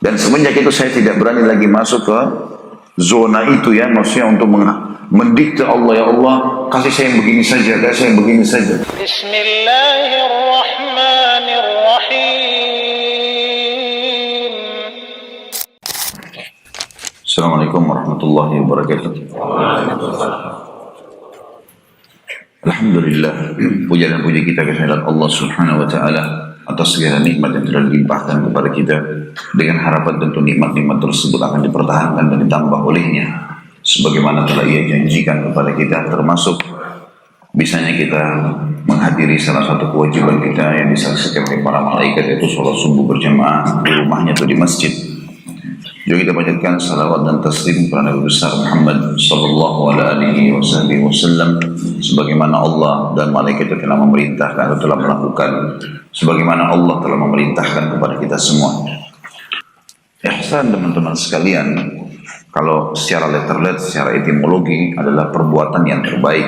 Dan semenjak itu saya tidak berani lagi masuk ke zona itu ya, maksudnya untuk mendikte Allah, ya Allah kasih saya yang begini saja, kasih saya yang begini saja. Bismillahirrahmanirrahim. Assalamualaikum warahmatullahi wabarakatuh. Alhamdulillah, puja dan puji kita kehadirat Allah Subhanahu wa taala atas segala nikmat yang telah dilimpahkan kepada kita, dengan harapan tentu nikmat-nikmat tersebut akan dipertahankan dan ditambah olehnya sebagaimana telah Ia janjikan kepada kita, termasuk bisanya kita menghadiri salah satu kewajiban kita yang disaksikan oleh para malaikat, yaitu sholat subuh berjamaah di rumahnya atau di masjid. Juga kita panjatkan salawat dan taslim kepada Nabi besar Muhammad sallallahu alaihi wasallam, sebagaimana Allah dan malaikat telah memerintahkan atau telah melakukan, sebagaimana Allah telah memerintahkan kepada kita semua. Ihsan, teman-teman sekalian, kalau secara letterlet, secara etimologi adalah perbuatan yang terbaik,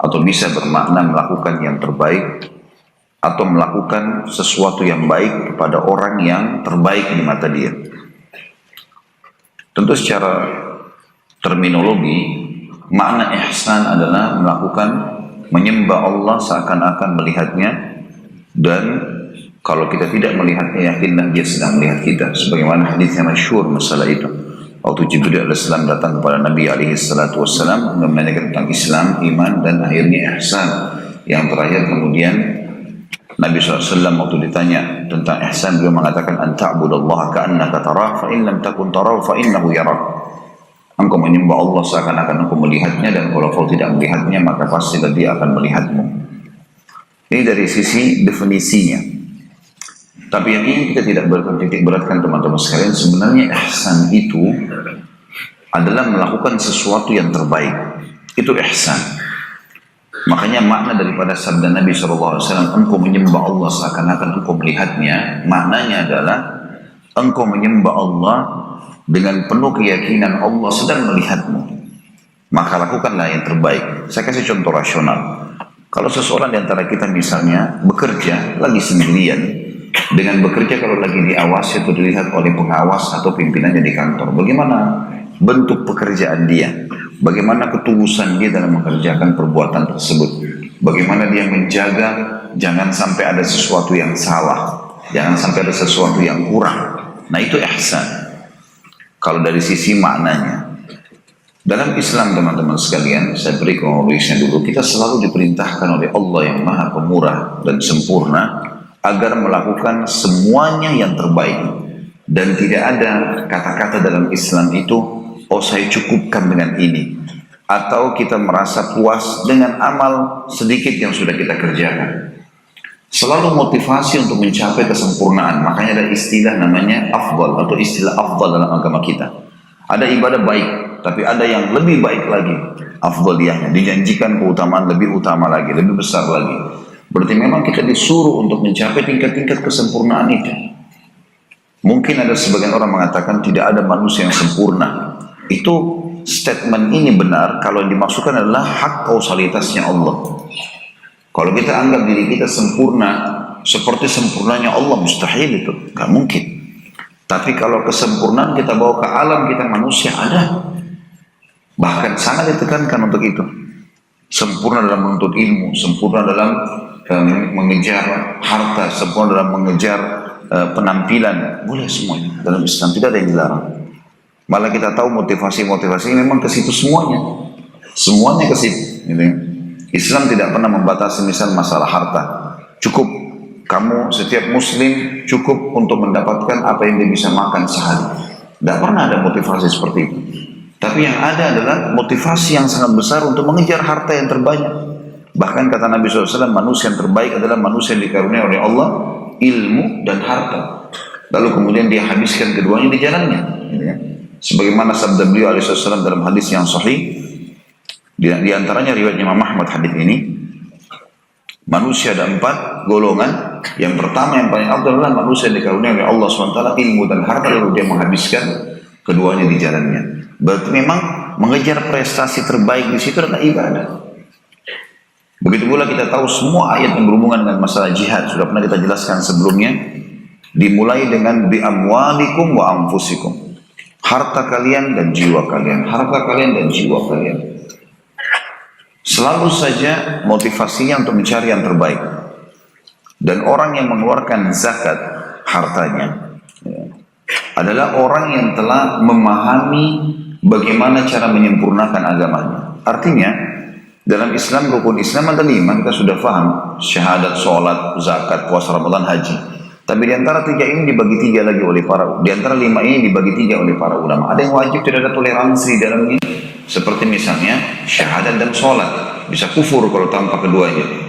atau bisa bermakna melakukan yang terbaik, atau melakukan sesuatu yang baik kepada orang yang terbaik di mata dia. Tentu secara terminologi, makna ihsan adalah melakukan, menyembah Allah seakan-akan melihatnya, dan kalau kita tidak melihatnya, yakinlah dia sedang melihat kita. Sebagaimana hadis yang masyhur masalah itu. Waktu Jibril AS datang kepada Nabi SAW menanyakan tentang Islam, iman, dan akhirnya ihsan. Yang terakhir kemudian Nabi SAW waktu ditanya tentang ihsan, beliau mengatakan anta'budallaha ka'annaka tarah fa in lam takun tarah fa innahu yarak. Engkau menyembah Allah seakan-akan engkau melihatnya, dan kalau kau tidak melihatnya maka pastilah dia akan melihatmu. Ini dari sisi definisinya. Tapi yang ini kita tidak bertitik beratkan teman-teman sekalian, sebenarnya ihsan itu adalah melakukan sesuatu yang terbaik. Itu ihsan. Makanya makna daripada sabda Nabi SAW, engkau menyembah Allah seakan-akan engkau melihatnya, maknanya adalah engkau menyembah Allah dengan penuh keyakinan Allah sedang melihatmu. Maka lakukanlah yang terbaik. Saya kasih contoh rasional. Kalau seseorang di antara kita misalnya bekerja lagi sendirian, dengan bekerja kalau lagi diawasi atau dilihat oleh pengawas atau pimpinannya di kantor, bagaimana bentuk pekerjaan dia? Bagaimana ketulusan dia dalam mengerjakan perbuatan tersebut? Bagaimana dia menjaga jangan sampai ada sesuatu yang salah, jangan sampai ada sesuatu yang kurang. Nah, itu ihsan kalau dari sisi maknanya. Dalam Islam, teman-teman sekalian, saya beri kronologisnya dulu. Kita selalu diperintahkan oleh Allah yang Maha Pemurah dan sempurna agar melakukan semuanya yang terbaik, dan tidak ada kata-kata dalam Islam itu oh saya cukupkan dengan ini, atau kita merasa puas dengan amal sedikit yang sudah kita kerjakan. Selalu motivasi untuk mencapai kesempurnaan. Makanya ada istilah namanya afdal, atau istilah afdal dalam agama kita. Ada ibadah baik, tapi ada yang lebih baik lagi, afdaliyahnya, dijanjikan keutamaan lebih utama lagi, lebih besar lagi. Berarti memang kita disuruh untuk mencapai tingkat-tingkat kesempurnaan itu. Mungkin ada sebagian orang mengatakan tidak ada manusia yang sempurna. Itu statement ini benar kalau yang dimaksudkan adalah hak kausalitasnya Allah. Kalau kita anggap diri kita sempurna seperti sempurnanya Allah, mustahil itu, gak mungkin. Tapi kalau kesempurnaan kita bawa ke alam kita manusia, ada. Bahkan sangat ditekankan untuk itu. Sempurna dalam menuntut ilmu, sempurna dalam mengejar harta, sempurna dalam mengejar penampilan, boleh semuanya. Dalam Islam tidak ada yang dilarang. Malah kita tahu motivasi-motivasi memang ke situ semuanya ke situ. Islam tidak pernah membatasi misal masalah harta. Cukup kamu setiap muslim cukup untuk mendapatkan apa yang dia bisa makan sehari. Tidak pernah ada motivasi seperti itu. Tapi yang ada adalah motivasi yang sangat besar untuk mengejar harta yang terbanyak. Bahkan kata Nabi SAW, manusia yang terbaik adalah manusia yang dikaruniai oleh Allah ilmu dan harta. Lalu kemudian dia habiskan keduanya di jalannya. Sebagaimana sabda beliau alaihissalam dalam hadis yang sahih, di antaranya riwayat Imam Ahmad hadis ini, manusia ada 4 golongan. Yang pertama yang paling afdal adalah manusia yang dikaruniai oleh Allah SWT ilmu dan harta, lalu dia menghabiskan keduanya di jalannya. Berarti memang mengejar prestasi terbaik di situ adalah ibadah. Begitu pula kita tahu semua ayat yang berhubungan dengan masalah jihad sudah pernah kita jelaskan sebelumnya. Dimulai dengan bi amwalikum wa anfusikum. Harta kalian dan jiwa kalian, harta kalian dan jiwa kalian. Selalu saja motivasinya untuk mencari yang terbaik. Dan orang yang mengeluarkan zakat hartanya adalah orang yang telah memahami bagaimana cara menyempurnakan agamanya. Artinya, dalam Islam, rukun Islam ada 5, kita sudah paham. Syahadat, sholat, zakat, puasa Ramadan, haji. Tapi di antara 3 ini dibagi 3 lagi oleh di antara 5 ini dibagi 3 oleh para ulama. Ada yang wajib, tidak ada toleransi di dalamnya. Seperti misalnya syahadat dan sholat. Bisa kufur kalau tanpa keduanya.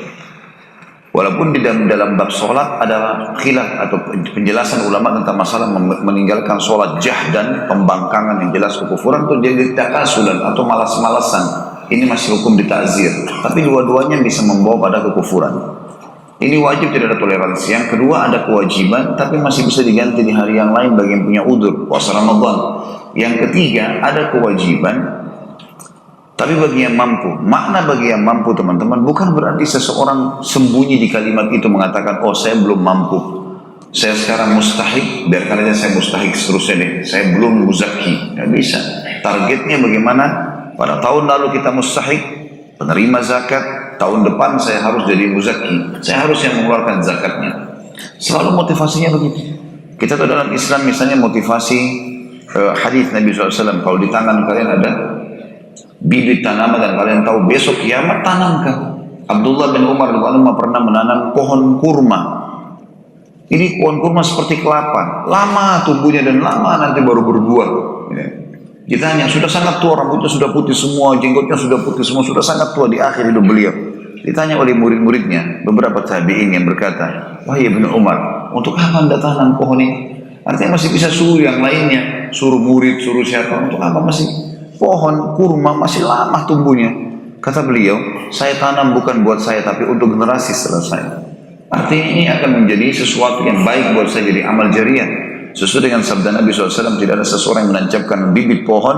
Walaupun di dalam bab sholat ada khilaf atau penjelasan ulama tentang masalah meninggalkan sholat jahdan, pembangkangan yang jelas kekufuran, itu jadi takasulan atau malas-malasan. Ini masih hukum ditakzir. Tapi dua-duanya bisa membawa pada kekufuran. Ini wajib, tidak ada toleransi. Yang kedua ada kewajiban, tapi masih bisa diganti di hari yang lain bagi yang punya udzur, puasa Ramadan. Yang ketiga ada kewajiban, tapi bagi yang mampu. Makna bagi yang mampu teman-teman bukan berarti seseorang sembunyi di kalimat itu mengatakan, oh saya belum mampu, saya sekarang mustahik, biarkan aja saya mustahik seterusnya deh, saya belum muzaki. Nggak bisa. Targetnya bagaimana? Pada tahun lalu kita mustahik, penerima zakat, tahun depan saya harus jadi muzaki, saya harus yang mengeluarkan zakatnya. Selalu motivasinya begitu. Kita tahu dalam Islam misalnya motivasi hadis Nabi SAW, kalau di tangan kalian ada bibit tanaman dan kalian tahu besok kiamat, tanamkan. Abdullah bin Umar pernah menanam pohon kurma. Ini pohon kurma seperti kelapa, lama tumbuhnya dan lama nanti baru berbuah. Ditanya, sudah sangat tua, rambutnya sudah putih semua, jenggotnya sudah putih semua, sudah sangat tua di akhir hidup beliau. Ditanya oleh murid-muridnya, beberapa tabi'in yang berkata, wahai Ibnu Umar, untuk apa anda tanam pohon ini? Artinya masih bisa suruh yang lainnya, suruh murid, suruh siapa, untuk apa masih? Pohon kurma masih lama tumbuhnya. Kata beliau, saya tanam bukan buat saya, tapi untuk generasi setelah saya. Artinya ini akan menjadi sesuatu yang baik buat saya, jadi amal jariah. Sesuai dengan sabda Nabi SAW, tidak ada seseorang yang menancapkan bibit pohon,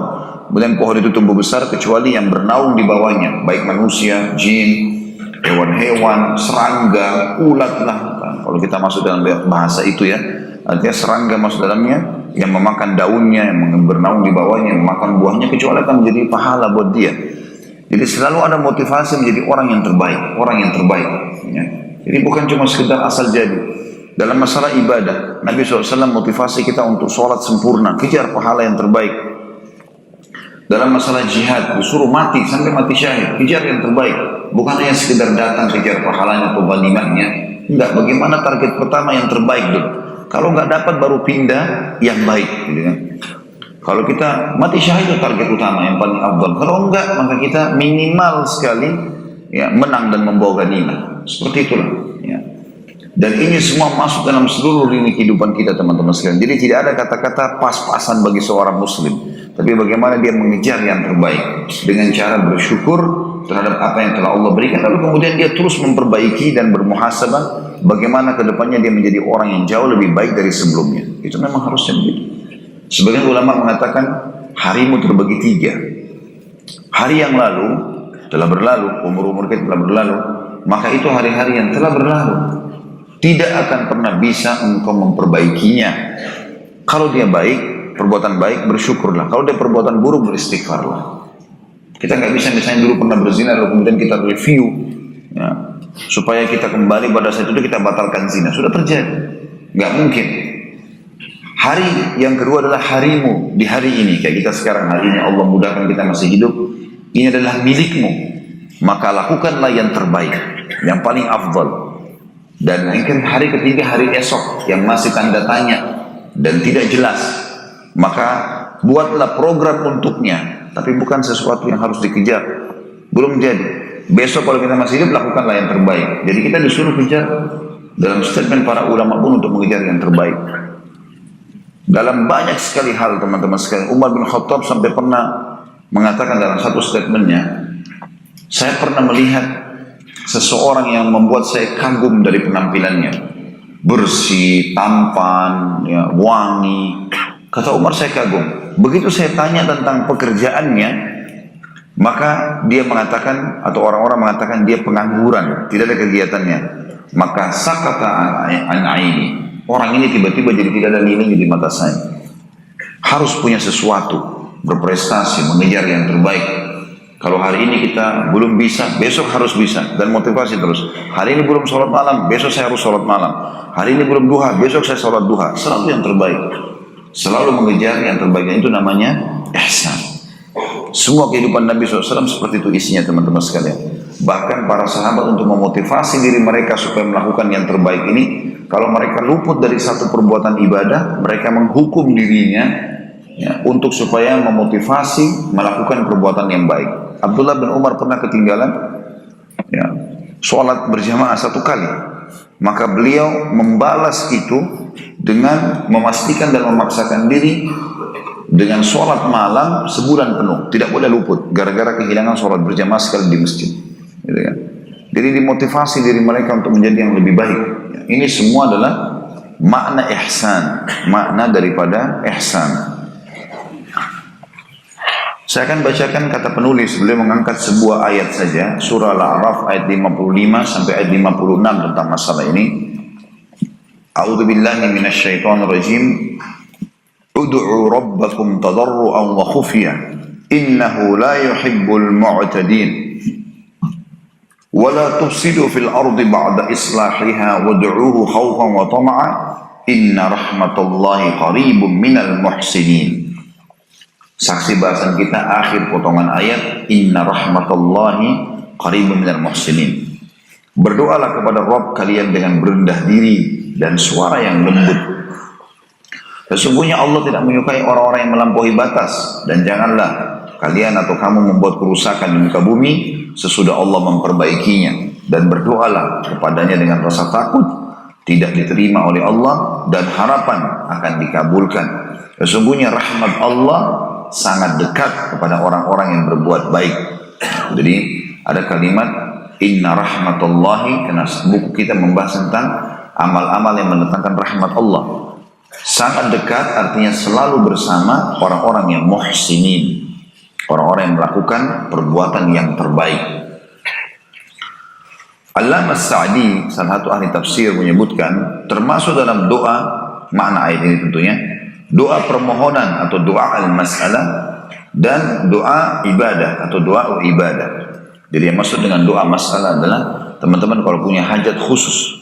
kemudian pohon itu tumbuh besar, kecuali yang bernaung di bawahnya, baik manusia, jin, hewan-hewan, serangga, ulat lah. Kalau kita masuk dalam bahasa itu ya, artinya serangga masuk dalamnya, yang memakan daunnya, yang bernaung di bawahnya, yang memakan buahnya, kecuali akan menjadi pahala buat dia. Jadi selalu ada motivasi menjadi orang yang terbaik, orang yang terbaik. Ya. Jadi bukan cuma sekedar asal jadi. Dalam masalah ibadah, Nabi SAW motivasi kita untuk sholat sempurna, kejar pahala yang terbaik. Dalam masalah jihad, disuruh mati sampai mati syahid, kejar yang terbaik. Bukan hanya sekedar datang kejar pahalanya atau ghanimahnya. Enggak, bagaimana target pertama yang terbaik dulu. Kalau nggak dapat baru pindah yang baik. Gitu kan. Kalau kita mati syahid itu target utama yang paling afdal. Kalau enggak, maka kita minimal sekali ya, menang dan membawa ghanimah. Seperti itulah. Ya. Dan ini semua masuk dalam seluruh lini kehidupan kita teman-teman sekalian. Jadi tidak ada kata-kata pas-pasan bagi seorang muslim. Tapi bagaimana dia mengejar yang terbaik. Dengan cara bersyukur terhadap apa yang telah Allah berikan. Lalu kemudian dia terus memperbaiki dan bermuhasabah. Bagaimana kedepannya dia menjadi orang yang jauh lebih baik dari sebelumnya. Itu memang harusnya begitu. Sebagian ulama mengatakan harimu terbagi 3. Hari yang lalu telah berlalu, umur-umur kita telah berlalu. Maka itu hari-hari yang telah berlalu. Tidak akan pernah bisa engkau memperbaikinya. Kalau dia baik, perbuatan baik, bersyukurlah. Kalau dia perbuatan buruk, beristighfarlah. Kita nggak bisa misalnya dulu pernah berzina, lalu kemudian kita review, ya, supaya kita kembali pada saat itu kita batalkan zina. Sudah terjadi, nggak mungkin. Hari yang kedua adalah harimu di hari ini. Kayak kita sekarang hari ini Allah mudahkan kita masih hidup. Ini adalah milikmu. Maka lakukanlah yang terbaik, yang paling afdal. Dan mungkin hari ketiga, hari esok yang masih tanda tanya dan tidak jelas, maka buatlah program untuknya, tapi bukan sesuatu yang harus dikejar. Belum jadi. Besok kalau kita masih hidup, lakukanlah yang terbaik. Jadi kita disuruh kejar dalam statement para ulama pun untuk mengejar yang terbaik. Dalam banyak sekali hal teman-teman sekalian, Umar bin Khattab sampai pernah mengatakan dalam satu statementnya, saya pernah melihat seseorang yang membuat saya kagum dari penampilannya, bersih, tampan, ya, wangi. Kata Umar, saya kagum. Begitu saya tanya tentang pekerjaannya, maka dia mengatakan, atau orang-orang mengatakan dia pengangguran, tidak ada kegiatannya. Maka sakata an aini, orang ini tiba-tiba jadi tidak ada nilainya di mata saya. Harus punya sesuatu, berprestasi, mengejar yang terbaik. Kalau hari ini kita belum bisa, besok harus bisa, dan motivasi terus. Hari ini belum sholat malam, besok saya harus sholat malam. Hari ini belum duha, besok saya sholat duha. Selalu yang terbaik, selalu mengejar yang terbaik. Itu namanya ihsan. Semua kehidupan Nabi SAW seperti itu isinya, teman-teman sekalian. Bahkan para sahabat untuk memotivasi diri mereka supaya melakukan yang terbaik ini, kalau mereka luput dari satu perbuatan ibadah, mereka menghukum dirinya ya, untuk supaya memotivasi melakukan perbuatan yang baik. Abdullah bin Umar pernah ketinggalan ya, sholat berjamaah satu kali, maka beliau membalas itu dengan memastikan dan memaksakan diri dengan sholat malam sebulan penuh, tidak boleh luput gara-gara kehilangan sholat berjamaah sekali di masjid, gitu kan? Jadi dimotivasi diri mereka untuk menjadi yang lebih baik. Ini semua adalah makna ihsan, makna daripada ihsan. Saya akan bacakan kata penulis, beliau mengangkat sebuah ayat saja, surah Al-A'raf ayat 55 sampai ayat 56 tentang masalah ini. A'udzubillahi minasyaitonirrajim. Ud'u rabbakum tadarruan wa khufyah innahu la yuhibbul mu'tadin wa la tufsidu fil ardi ba'da islahiha wad'uuhu khawfan wa tama'a inna rahmatallahi qaribun minal muhsinin. Saksi bahasan kita akhir potongan ayat inna rahmatallahi qaribun minal muhsinin. Berdoalah kepada Rabb kalian dengan berendah diri dan suara yang lembut. Sesungguhnya Allah tidak menyukai orang-orang yang melampaui batas, dan janganlah kalian atau kamu membuat kerusakan di muka bumi sesudah Allah memperbaikinya, dan berdoalah kepadanya dengan rasa takut tidak diterima oleh Allah dan harapan akan dikabulkan. Sesungguhnya rahmat Allah sangat dekat kepada orang-orang yang berbuat baik. Jadi ada kalimat inna rahmatullahi, karena buku kita membahas tentang amal-amal yang mendatangkan rahmat Allah. Sangat dekat artinya selalu bersama orang-orang yang muhsinin, orang-orang yang melakukan perbuatan yang terbaik. Allamah Sa'di, salah satu ahli tafsir, menyebutkan termasuk dalam doa, makna ayat ini tentunya doa permohonan atau doa al-mas'alah dan doa ibadah atau doa ibadah. Jadi yang maksud dengan doa masalah adalah teman-teman kalau punya hajat khusus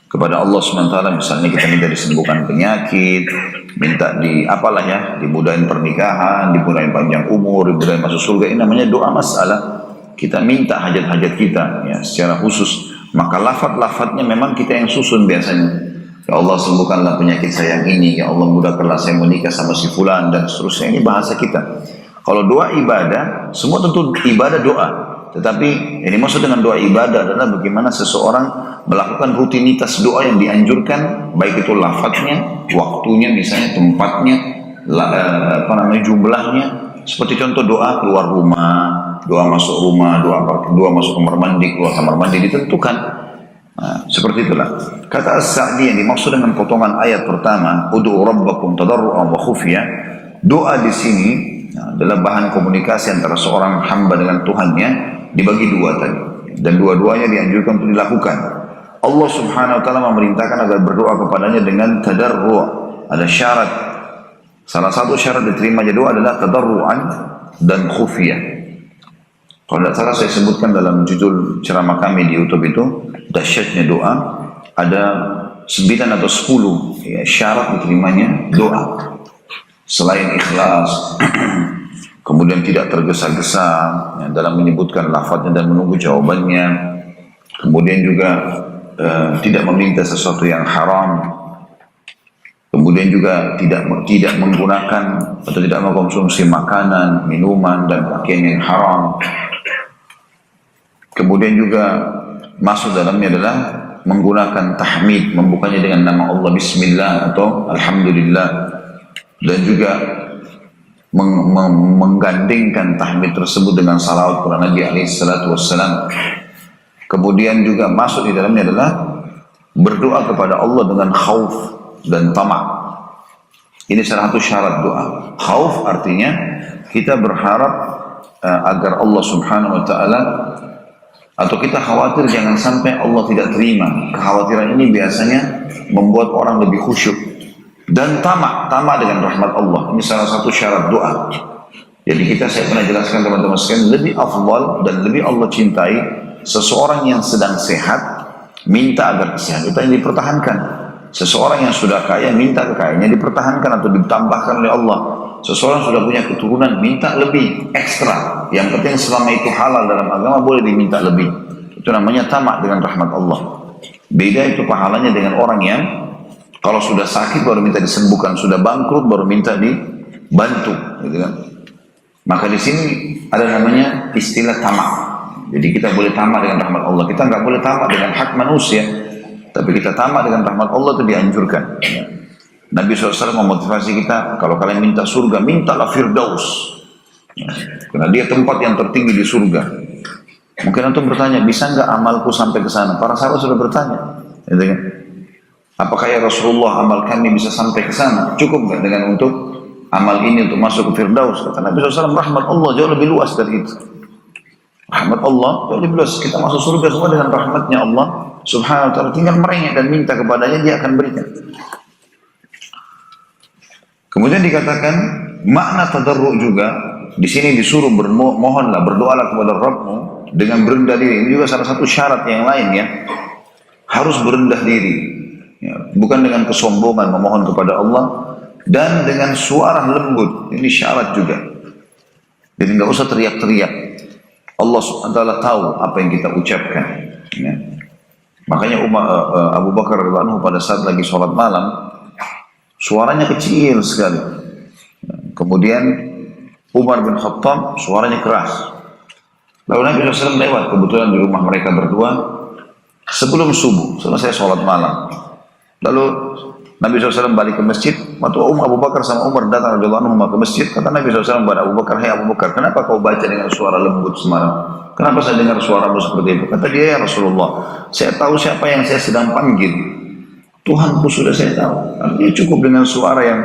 kepada Allah SWT, misalnya kita minta disembuhkan penyakit, minta apalah ya, dimudahin pernikahan, dimudahin panjang umur, dimudahin masuk surga, ini namanya doa masalah. Kita minta hajat-hajat kita ya secara khusus, maka lafaz-lafaznya memang kita yang susun biasanya. Ya Allah sembuhkanlah penyakit saya yang ini, ya Allah mudahkanlah saya menikah sama si fulan, dan seterusnya. Ini bahasa kita. Kalau doa ibadah, semua tentu ibadah doa. Tetapi yang dimaksud dengan doa ibadah adalah bagaimana seseorang melakukan rutinitas doa yang dianjurkan, baik itu lafadznya, waktunya, misalnya tempatnya, jumlahnya. Seperti contoh doa keluar rumah, doa masuk rumah, doa masuk kamar mandi, keluar kamar mandi ditentukan. Nah, seperti itulah. Kata As-Sa'di yang dimaksud dengan potongan ayat pertama, ud'u rabbakum tadarruan wa khufyah. Doa di sini adalah bahan komunikasi antara seorang hamba dengan Tuhannya, dibagi dua tadi, dan dua-duanya dianjurkan untuk dilakukan. Allah Subhanahu wa taala memerintahkan agar berdoa kepadanya dengan tadarru'. Ada syarat. Salah satu syarat diterimanya doa adalah tadarru'an dan khufiyah. Kalau tidak salah saya sebutkan dalam judul ceramah kami di YouTube itu, dahsyatnya doa, ada 9 atau 10 ya, syarat diterimanya doa. Selain ikhlas, kemudian tidak tergesa-gesa ya, dalam menyebutkan lafadznya dan menunggu jawabannya, kemudian juga tidak meminta sesuatu yang haram, kemudian juga tidak menggunakan atau tidak mengkonsumsi makanan, minuman dan pakaian yang haram, kemudian juga masuk dalamnya adalah menggunakan tahmid, membukanya dengan nama Allah Bismillah atau Alhamdulillah, dan juga menggandingkan tahmid tersebut dengan salawat kepada Nabi SAW. Kemudian juga masuk di dalamnya adalah berdoa kepada Allah dengan khauf dan tamak. Ini salah satu syarat doa. Khauf artinya kita berharap agar Allah Subhanahu wa taala Atau kita khawatir jangan sampai Allah tidak terima. Kekhawatiran ini biasanya membuat orang lebih khusyuk. Dan tamak dengan rahmat Allah. Ini salah satu syarat doa. Jadi saya pernah jelaskan teman-teman sekalian, lebih afdal dan lebih Allah cintai seseorang yang sedang sehat, minta agar kesehatan itu yang dipertahankan. Seseorang yang sudah kaya, minta kekayaannya dipertahankan atau ditambahkan oleh Allah. Seseorang sudah punya keturunan, minta lebih, ekstra. Yang penting selama itu halal dalam agama, boleh diminta lebih. Itu namanya tamak dengan rahmat Allah. Beda itu pahalanya dengan orang yang kalau sudah sakit baru minta disembuhkan, sudah bangkrut baru minta dibantu, gitu kan. Maka di sini ada namanya istilah tamak. Jadi kita boleh tamak dengan rahmat Allah. Kita nggak boleh tamak dengan hak manusia, tapi kita tamak dengan rahmat Allah itu dianjurkan. Nabi SAW memotivasi kita, kalau kalian minta surga, mintalah Firdaus. Karena dia tempat yang tertinggi di surga. Mungkin antum bertanya, bisa nggak amalku sampai ke sana? Para sahabat sudah bertanya, gitu kan? Apakah ya Rasulullah amal kami bisa sampai ke sana? Cukup nggak dengan untuk amal ini untuk masuk ke Firdaus? Kata Nabi SAW, rahmat Allah jauh lebih luas dari itu. Rahmat Allah jauh lebih luas. Kita masuk surga semua dengan rahmatnya Allah Subhanahu wa ta'ala. Tinggal merengek dan minta kepadanya, dia akan berikan. Kemudian dikatakan makna tadarru' juga di sini disuruh mohonlah, berdoalah kepada Rabbmu dengan berendah diri. Ini juga salah satu syarat yang lain ya. Harus berendah diri. Ya, bukan dengan kesombongan memohon kepada Allah, dan dengan suara lembut. Ini syarat juga. Jadi nggak usah teriak-teriak. Allah SWT tahu apa yang kita ucapkan. Ya. Makanya Abu Bakar radhiyallahu anhu pada saat lagi sholat malam, suaranya kecil sekali. Kemudian Umar bin Khattab suaranya keras. Lalu Nabi SAW lewat, kebetulan di rumah mereka berdua sebelum subuh, selesai sholat malam. Lalu Nabi SAW balik ke masjid. Waktu Abu Bakar sama Umar datang radhiyallahu anhu ke masjid, kata Nabi SAW kepada Abu Bakar, "Hai Abu Bakar, kenapa kau baca dengan suara lembut semalam? Kenapa saya dengar suaramu seperti itu?" Kata dia, "Ya Rasulullah, saya tahu siapa yang saya sedang panggil. Tuhanku sudah saya tahu." Artinya cukup dengan suara yang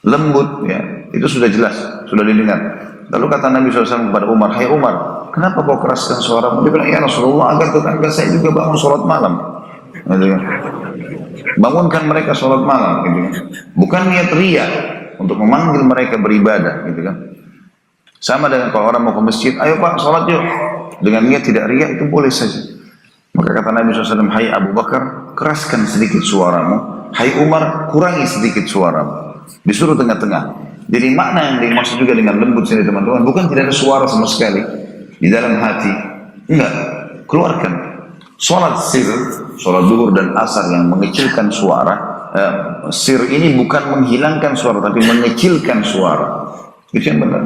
lembut, ya, itu sudah jelas, sudah didengar. Lalu kata Nabi SAW kepada Umar, "Hai Umar, kenapa kau keraskan suaramu?" Dia bilang, "Ya Rasulullah, agar tetangga saya juga bangun sholat malam." Gitu kan? Bangunkan mereka sholat malam, gitu kan? Bukan niat ria untuk memanggil mereka beribadah, gitu kan? Sama dengan kalau orang mau ke masjid, "Ayo Pak, sholat yuk." Dengan niat tidak ria itu boleh saja. Maka kata Nabi SAW, "Hai Abu Bakar, keraskan sedikit suaramu. Hai Umar, kurangi sedikit suaramu." Disuruh tengah-tengah. Jadi makna yang dimaksud juga dengan lembut sini teman-teman, bukan tidak ada suara sama sekali di dalam hati. Enggak, keluarkan. Sholat sir, sholat zuhur dan asar yang mengecilkan suara, sir ini bukan menghilangkan suara, tapi mengecilkan suara. Itu yang benar.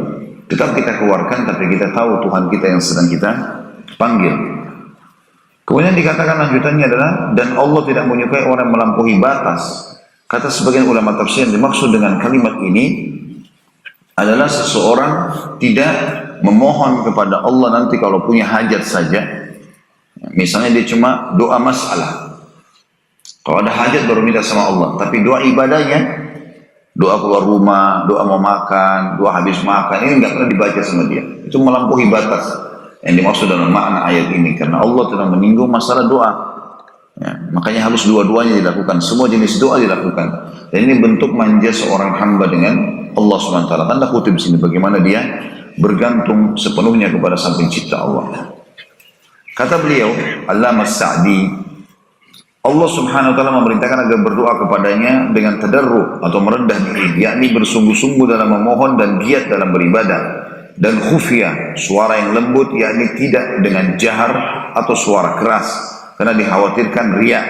Tetap kita keluarkan, tapi kita tahu Tuhan kita yang sedang kita panggil. Kemudian dikatakan lanjutannya adalah, dan Allah tidak menyukai orang melampaui batas. Kata sebagian ulama tafsir, yang dimaksud dengan kalimat ini adalah seseorang tidak memohon kepada Allah nanti kalau punya hajat saja. Misalnya dia cuma doa masalah. Kalau ada hajat baru minta sama Allah. Tapi doa ibadahnya, doa keluar rumah, doa mau makan, doa habis makan, ini nggak pernah dibaca sama dia. Itu melampaui batas yang dimaksud dalam makna ayat ini. Karena Allah telah menyinggung masalah doa. Ya, makanya harus dua-duanya dilakukan. Semua jenis doa dilakukan. Dan ini bentuk manja seorang hamba dengan Allah SWT. Tanda kutip di sini bagaimana dia bergantung sepenuhnya kepada sang pencipta Allah. Kata beliau, Allamah Sa'di, Allah Subhanahu wa taala memerintahkan agar berdoa kepadanya dengan tadarru atau merendah diri, yakni bersungguh-sungguh dalam memohon dan giat dalam beribadah, dan khufiyah, suara yang lembut, yakni tidak dengan jahar atau suara keras karena dikhawatirkan riya,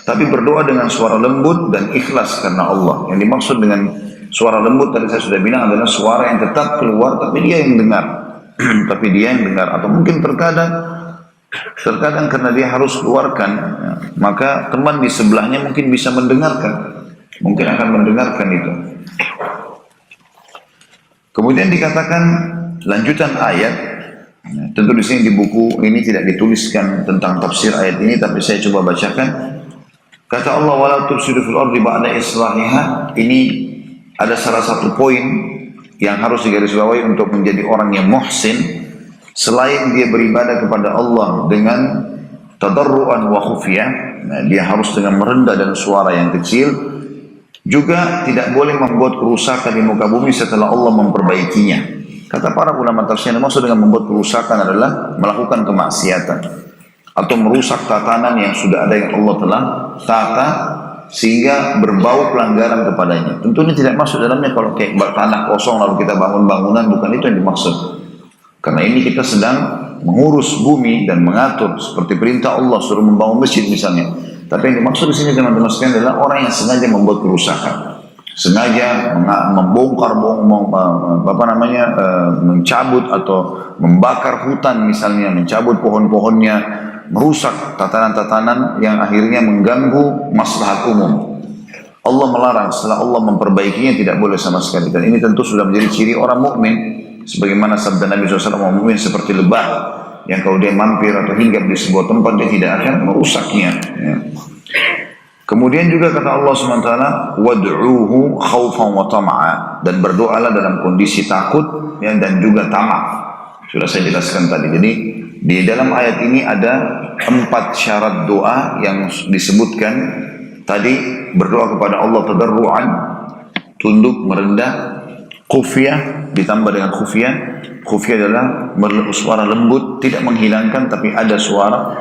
tapi berdoa dengan suara lembut dan ikhlas karena Allah. Yang dimaksud dengan suara lembut tadi saya sudah bilang adalah suara yang tetap keluar tapi dia yang dengar. Tapi dia yang dengar, atau mungkin terkadang karena dia harus keluarkan, ya, maka teman di sebelahnya mungkin bisa mendengarkan, mungkin akan mendengarkan itu. Kemudian dikatakan lanjutan ayat, ya, tentu di sini di buku ini tidak dituliskan tentang tafsir ayat ini, tapi saya coba bacakan. Kata Allah, "Wala tufsidu fil ardi ba'da islahiha." Ini ada salah satu poin yang harus digarisbawahi untuk menjadi orang yang muhsin. Selain dia beribadah kepada Allah dengan tadarruan wa khufiyah, nah, dia harus dengan merendah dan suara yang kecil, juga tidak boleh membuat kerusakan di muka bumi setelah Allah memperbaikinya. Kata para ulama tafsir, maksud dengan membuat kerusakan adalah melakukan kemaksiatan atau merusak tatanan yang sudah ada yang Allah telah tata sehingga berbau pelanggaran kepadanya. Tentu ini tidak masuk dalamnya kalau kayak tanah kosong lalu kita bangun bangunan, bukan itu yang dimaksud. Karena ini kita sedang mengurus bumi dan mengatur seperti perintah Allah suruh membangun masjid misalnya. Tapi yang dimaksud di sini teman-teman sekalian adalah orang yang sengaja membuat kerusakan, sengaja membongkar, mencabut atau membakar hutan misalnya, mencabut pohon-pohonnya, merusak tatanan-tatanan yang akhirnya mengganggu maslahat umum. Allah melarang, setelah Allah memperbaikinya tidak boleh sama sekali. Dan ini tentu sudah menjadi ciri orang mukmin. Sebagaimana sabda Nabi SAW, orang mukmin seperti lebah yang kalau dia mampir atau hinggap di sebuah tempat dia tidak akan merusaknya. Ya. Kemudian juga kata Allah SWT, wad'uhu khawfan wa tama'a, dan berdoalah dalam kondisi takut ya, dan juga tamak. Sudah saya jelaskan tadi. Jadi di dalam ayat ini ada 4 syarat doa yang disebutkan tadi. Berdoa kepada Allah tadarruan, tunduk merendah, khufiyah ditambah dengan khufiyah. Khufiyah adalah suara lembut, tidak menghilangkan tapi ada suara.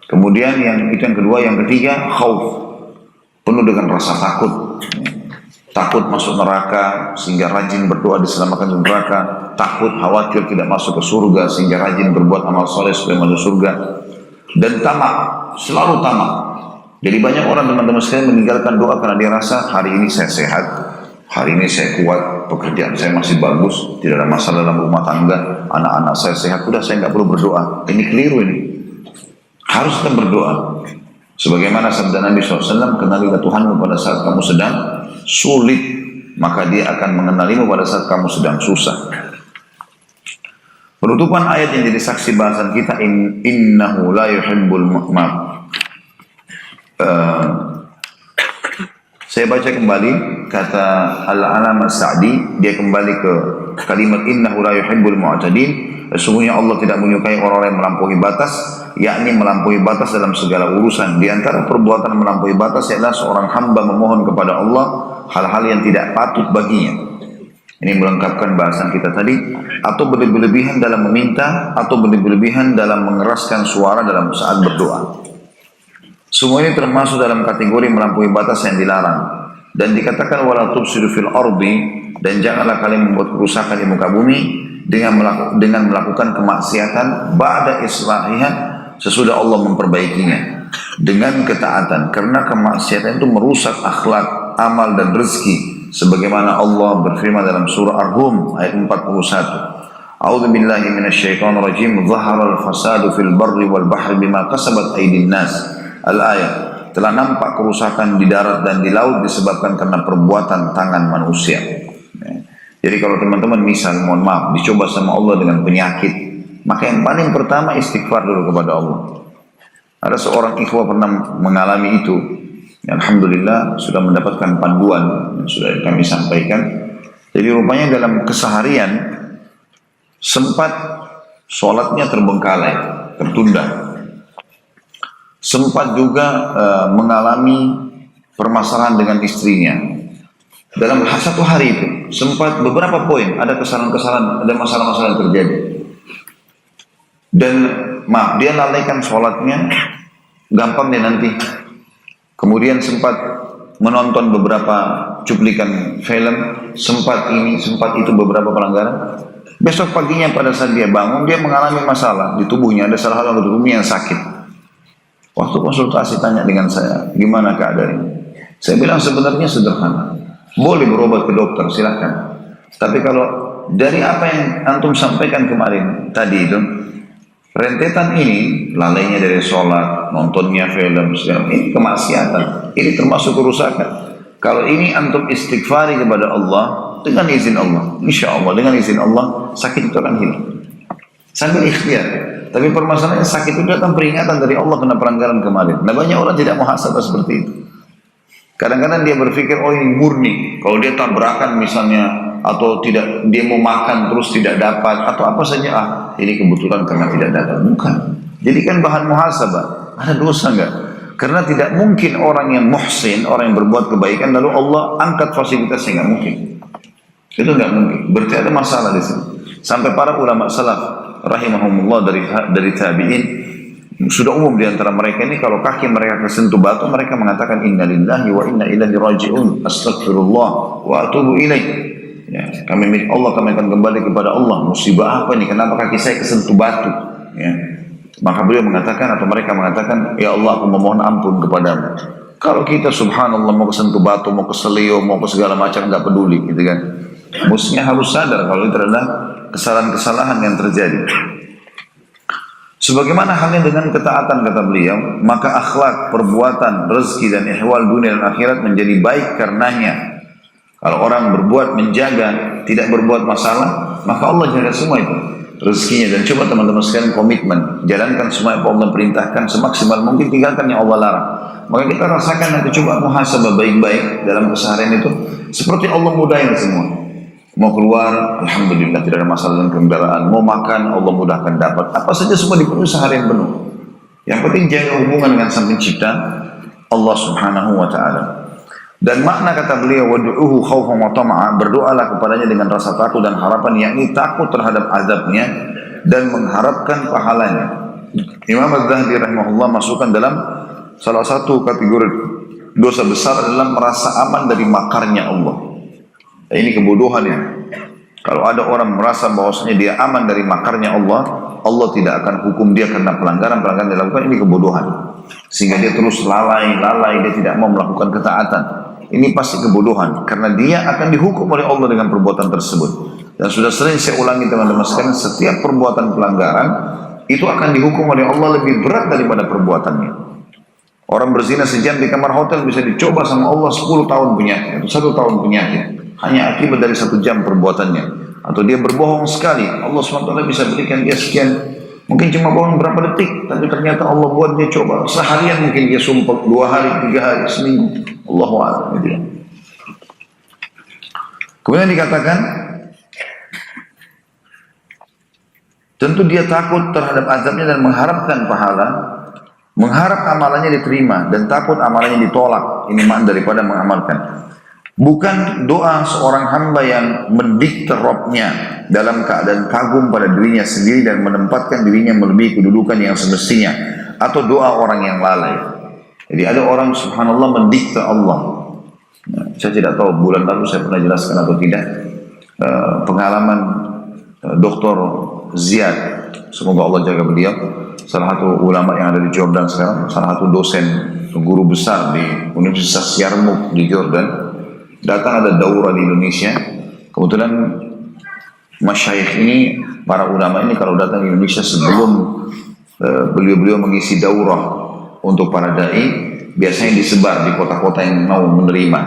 Kemudian yang kedua, yang ketiga khauf, penuh dengan rasa takut. Takut masuk neraka sehingga rajin berdoa diselamatkan dari neraka. Takut, khawatir tidak masuk ke surga sehingga rajin berbuat amal soleh supaya masuk surga. Dan tamak, selalu tamak. Jadi banyak orang teman-teman sekalian meninggalkan doa karena dia rasa hari ini saya sehat, hari ini saya kuat, pekerjaan saya masih bagus, tidak ada masalah dalam rumah tangga, anak-anak saya sehat, udah saya nggak perlu berdoa. Ini keliru ini. Harus kita berdoa. Sebagaimana sabda Nabi SAW, kenalilah Tuhanmu pada saat kamu sedang sulit, maka dia akan mengenalimu pada saat kamu sedang susah. Penutupan ayat yang jadi saksi bahasan kita, innahu la yuhibbul mu'mam. Saya baca kembali kata Al-Alamah Sa'di, dia kembali ke kalimat innahu la yuhibbul mu'tadin. Sesungguhnya Allah tidak menyukai orang-orang yang melampaui batas, yakni melampaui batas dalam segala urusan. Di antara perbuatan melampaui batas adalah seorang hamba memohon kepada Allah hal-hal yang tidak patut baginya. Ini melengkapkan bahasan kita tadi. Atau berlebihan dalam meminta, atau berlebihan dalam mengeraskan suara dalam saat berdoa. Semua ini termasuk dalam kategori melampaui batas yang dilarang. Dan dikatakan wala tufsidu fil ardi, dan janganlah kalian membuat kerusakan di muka bumi dengan melakukan kemaksiatan ba'da islahiha, sesudah Allah memperbaikinya dengan ketaatan. Karena kemaksiatan itu merusak akhlak, amal dan rezeki. Sebagaimana Allah berfirman dalam surah Ar-Rum ayat 41. A'udzu billahi minasyaitonir rajim. Dhahara al-fasadu fil barri wal bahri bima kasabat aydin nas. Al-ayat, telah nampak kerusakan di darat dan di laut disebabkan karena perbuatan tangan manusia. Jadi kalau teman-teman misal, mohon maaf, dicoba sama Allah dengan penyakit, maka yang paling pertama istighfar dulu kepada Allah. Ada seorang ikhwah pernah mengalami itu. Alhamdulillah sudah mendapatkan panduan yang sudah kami sampaikan. Jadi rupanya dalam keseharian sempat sholatnya terbengkalai, tertunda. Sempat juga mengalami permasalahan dengan istrinya. Dalam satu hari itu, sempat beberapa poin, ada kesalahan-kesalahan, ada masalah-masalah yang terjadi. Dan maaf, dia lalaikan sholatnya, gampang dia nanti. Kemudian sempat menonton beberapa cuplikan film, sempat ini, sempat itu beberapa pelanggaran. Besok paginya pada saat dia bangun, dia mengalami masalah di tubuhnya, ada salah satu tubuhnya yang sakit. Waktu konsultasi tanya dengan saya, gimana keadaannya? Saya bilang sebenarnya sederhana, boleh berobat ke dokter, silakan. Tapi kalau dari apa yang antum sampaikan kemarin tadi itu, rentetan ini, lalainya dari sholat, nontonnya film, ini kemaksiatan, ini termasuk kerusakan. Kalau ini antum istighfari kepada Allah dengan izin Allah, insya Allah dengan izin Allah sakit itu akan hilang. Sambil ikhtiar. Tapi permasalahannya sakit itu datang peringatan dari Allah kena pelanggaran kemarin. Nah banyak orang tidak muhasabah seperti itu. Kadang-kadang dia berpikir oh ini murni. Kalau dia tabrakan misalnya atau tidak, dia mau makan terus tidak dapat atau apa saja ini kebetulan karena tidak datang. Bukan. Jadikan bahan muhasabah. Ada dosa enggak? Karena tidak mungkin orang yang muhsin, orang yang berbuat kebaikan, lalu Allah angkat fasilitasnya, nggak mungkin. Itu nggak mungkin. Berarti ada masalah di sini. Sampai para ulama salaf, rahimahumullah dari tabi'in, sudah umum di antara mereka ini kalau kaki mereka kesentuh batu, mereka mengatakan inna lillahi wa inna ilaihi raji'un, astagfirullah wa atubu ilaih. Ya, kami milik Allah, kami akan kembali kepada Allah. Musibah apa nih? Kenapa kaki saya kesentuh batu? Ya. Maka beliau mengatakan atau mereka mengatakan, ya Allah, aku memohon ampun kepadamu. Kalau kita subhanallah mau kesentuh batu, mau ke selio, mau ke segala macam, nggak peduli, gitu kan? Mestinya harus sadar kalau itu adalah kesalahan-kesalahan yang terjadi. Sebagaimana halnya dengan ketaatan, kata beliau, maka akhlak, perbuatan, rezeki dan ihwal dunia dan akhirat menjadi baik karenanya. Kalau orang berbuat menjaga, tidak berbuat masalah, maka Allah jaga semua itu rezekinya. Dan coba teman-teman sekalian komitmen, jalankan semua yang Allah perintahkan semaksimal mungkin, tinggalkan yang Allah larang. Maka kita rasakan nanti, coba muhasabah baik-baik dalam keseharian itu, seperti Allah mudahin semua. Mau keluar, alhamdulillah tidak ada masalah dengan kendaraan. Mau makan, Allah mudahkan dapat. Apa saja semua dipenuhi seharian penuh. Yang penting jaga hubungan dengan Sang Pencipta Allah Subhanahu wa taala. Dan makna kata beliau, wadu'uhu khawfan wa tama'a, berdoalah kepadanya dengan rasa takut dan harapan, yakni takut terhadap azabnya dan mengharapkan pahalanya. Imam Az-Zahabi rahimahullah masukkan dalam salah satu kategori dosa besar adalah merasa aman dari makarnya Allah. Ini kebodohannya. Kalau ada orang merasa bahwasanya dia aman dari makarnya Allah, Allah tidak akan hukum dia karena pelanggaran-pelanggaran yang dilakukan, ini kebodohan. Sehingga dia terus lalai, dia tidak mau melakukan ketaatan. Ini pasti kebodohan, karena dia akan dihukum oleh Allah dengan perbuatan tersebut. Dan sudah sering saya ulangi teman-teman sekalian, setiap perbuatan pelanggaran itu akan dihukum oleh Allah lebih berat daripada perbuatannya. Orang berzina sejam di kamar hotel bisa dicoba sama Allah 10 tahun penyakit, atau 1 tahun penyakit, hanya akibat dari 1 jam perbuatannya. Atau dia berbohong sekali, Allah SWT bisa berikan dia sekian, mungkin cuma bohong berapa detik, tapi ternyata Allah buat dia coba seharian, mungkin dia sumpah 2 hari, 3 hari, seminggu. Allahu a'lam. Kemudian dikatakan, tentu dia takut terhadap azabnya dan mengharapkan pahala, mengharap amalannya diterima dan takut amalannya ditolak. Ini makna daripada mengamalkan. Bukan doa seorang hamba yang mendikte Rabbnya dalam keadaan kagum pada dirinya sendiri dan menempatkan dirinya melebihi kedudukan yang semestinya, atau doa orang yang lalai. Jadi ada orang subhanallah mendikte Allah. Nah, saya tidak tahu bulan lalu saya pernah jelaskan atau tidak, pengalaman Dr. Ziyad, semoga Allah jaga beliau, salah satu ulama yang ada di Jordan sekarang, salah satu dosen guru besar di Universitas Yarmouk di Jordan. Datang ada daurah di Indonesia. Kebetulan masyayikh ini, para ulama ini kalau datang di Indonesia sebelum beliau-beliau mengisi daurah untuk para dai, biasanya disebar di kota-kota yang mau menerima.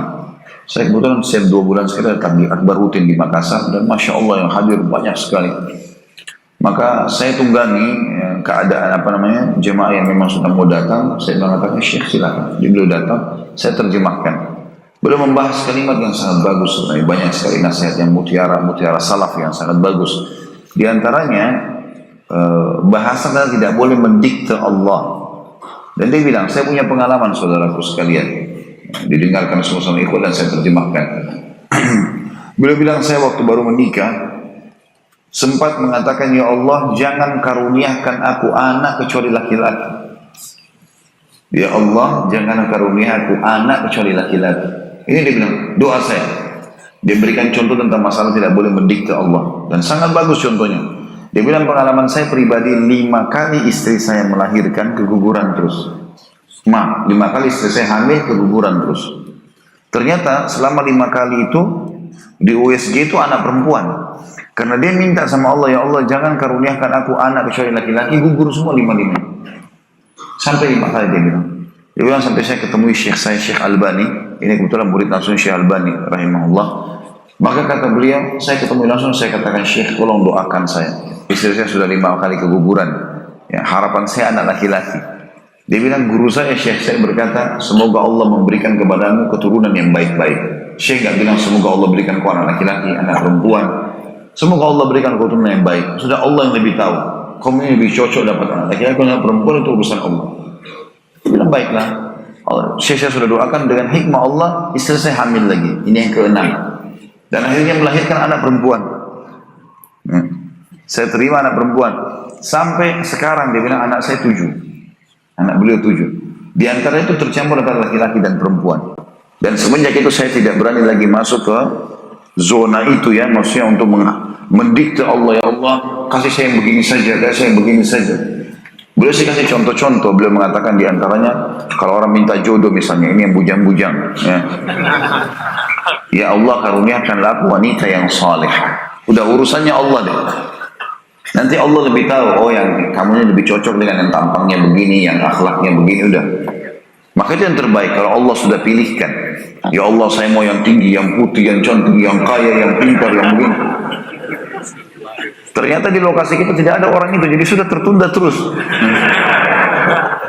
Saya kebetulan setiap 2 bulan sekali ada tabligh akbar rutin di Makassar, dan masya Allah yang hadir banyak sekali. Maka saya tunggangi keadaan jemaah yang memang sudah mau datang. Saya mengatakan, Syekh silakan. Dia beliau datang, saya terjemahkan. Beliau membahas kalimat yang sangat bagus sebenarnya, banyak sekali nasihat yang mutiara salaf yang sangat bagus. Di antaranya bahasa tidak boleh mendikte Allah. Dan dia bilang, saya punya pengalaman saudaraku sekalian, didengarkan sama-sama ikhwan dan saya terjemahkan. Beliau bilang, saya waktu baru menikah sempat mengatakan, ya Allah, jangan karuniakan aku anak kecuali laki-laki. Ya Allah, jangan karuniakan aku anak kecuali laki-laki. Ini dia bilang, doa saya. Dia berikan contoh tentang masalah tidak boleh mendikte Allah, dan sangat bagus contohnya. Dia bilang, pengalaman saya pribadi, 5 kali istri saya melahirkan keguguran terus. 5 kali istri saya hamil keguguran terus. Ternyata selama 5 kali itu di USG itu anak perempuan. Karena dia minta sama Allah, ya Allah jangan karuniakan aku anak kecuali laki-laki, gugur semua 5-5. Sampai 5 kali dia bilang. Dia bilang sampai saya ketemu Syekh Albani. Ini kebetulan murid langsung Syekh Albani rahimahullah. Maka kata beliau, saya ketemu langsung, saya katakan, Syekh tolong doakan saya. Istri saya sudah 5 kali keguguran. Ya, harapan saya anak laki-laki. Dia bilang, guru saya, Syekh saya berkata, semoga Allah memberikan kepadamu keturunan yang baik-baik. Syekh gak bilang semoga Allah berikan kau anak laki-laki, anak perempuan. Semoga Allah berikan keturunan yang baik. Sudah Allah yang lebih tahu. Kamu ini lebih cocok dapat anak laki-laki atau perempuan, itu urusan Allah. Dia bilang baiklah. Saya sudah doakan dengan hikmah Allah, istri saya hamil lagi. Ini yang keenam. Dan akhirnya melahirkan anak perempuan. Saya terima anak perempuan. Sampai sekarang dia bilang anak saya 7. Anak beliau 7. Di antara itu tercampur antara laki-laki dan perempuan. Dan semenjak itu saya tidak berani lagi masuk ke zona itu ya, maksudnya untuk mendikte Allah, ya Allah kasih saya yang begini saja, kasih saya yang begini saja. Beliau sih kasih contoh-contoh. Beliau mengatakan di antaranya, kalau orang minta jodoh misalnya, ini yang bujang-bujang ya, ya Allah karuniakanlah aku wanita yang saleh. Udah urusannya Allah deh. Nanti Allah lebih tahu, oh yang kamu ini lebih cocok dengan yang tampangnya begini, yang akhlaknya begini, udah. Maka itu yang terbaik kalau Allah sudah pilihkan. Ya Allah saya mau yang tinggi, yang putih, yang cantik, yang kaya, yang pintar, yang begini. Ternyata di lokasi kita tidak ada orang itu, jadi sudah tertunda terus.